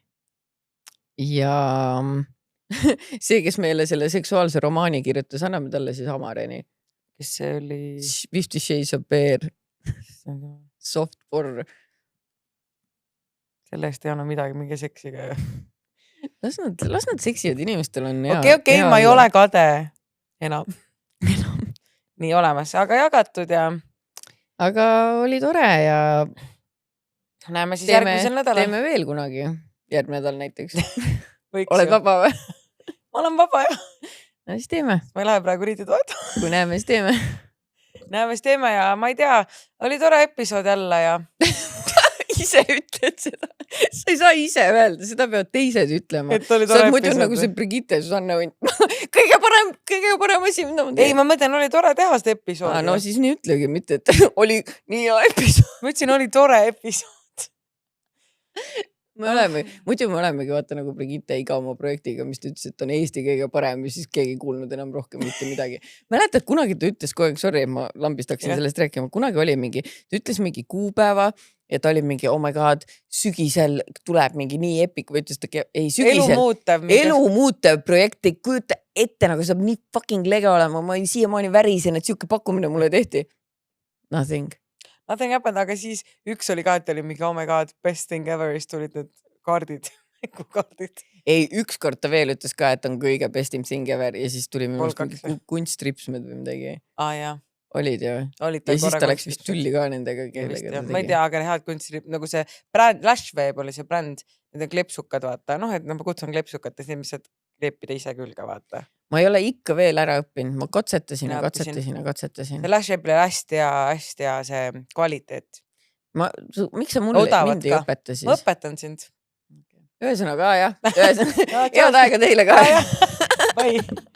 ja see, kes meile selle seksuaalse romaani kirjutas, anname talle siis Amareni. Kes see oli? 50 Shades of Bear. Soft porr. Sellest ei anna midagi, mingi seksiga. Las nad seksivad, inimestel on hea. Okei, ma ei ole kade enam. Nii olemas, aga jagatud ja... Aga oli tore ja... Näeme siis järgmisel nädalal. Teeme veel kunagi. Järgmine nädal näiteks. Oled vaba või? Ma olen vaba, jah. No siis teeme. Ma ei lähe praegu riidetoetu. Kui näeme, siis teeme. Näeme, siis teeme ja ma ei tea, oli tore episood jälle ja... ise ütled seda. Sa ei saa ise öelda, seda peavad teised ütlema. Et oli sa tore oled muidu episood. nagu see Brigitte Susanne Hunt. kõige parem asi, mida ma teen. Ei, ma mõtlen, oli tore teha seda episoodi. No siis nii ütlegi, mitte, et oli nii hea episood. Ma ütlesin, oli tore episood. Muidu me olemegi vaata nagu Brigitte iga oma projektiga, mis ta ütles, et on Eesti kõige parem ja siis keegi ei kuulnud enam rohkem mitte midagi. Mäletad, kunagi ta ütles kogu aeg, sorry, ma lambistaksin sellest rääkima, kunagi oli mingi, ta ütles mingi kuupäeva ja ta oli mingi, oh my god, sügisel tuleb mingi nii epic või ütles ta, ei sügisel. Elu muutev projekt, ei kujuta ette, nagu saab nii fucking lege olema, ma siiamaani värisen, et siuke pakkumine mulle tehti. Nothing happened, aga siis üks oli ka, et oli mingi, oh my god, best thing ever, siis tulid need kaardid, kaardid. Ei, ükskord ta veel ütles ka, et on kõige bestim thing ever ja siis tuli minu kunststripsmed või midagi. Jah. Olid ju. Ja siis ta läks vist tülli ka nendega. Ma ei tea, aga head kunststrip, nagu see bränd, Lashweb oli see bränd, need on klepsukad, vaata. Noh, et ma kutsun klepsukates, need, mis saad kleepida ise külge, vaata. Ma ei ole ikka veel ära õppinud, ma katsetasin. See Lashweb oli hästi hea see kvaliteet. Miks sa mulle mind ei õpeta siis? Ma õpetan sind. Ühesõnaga, jah. Head aega teile ka. Bye.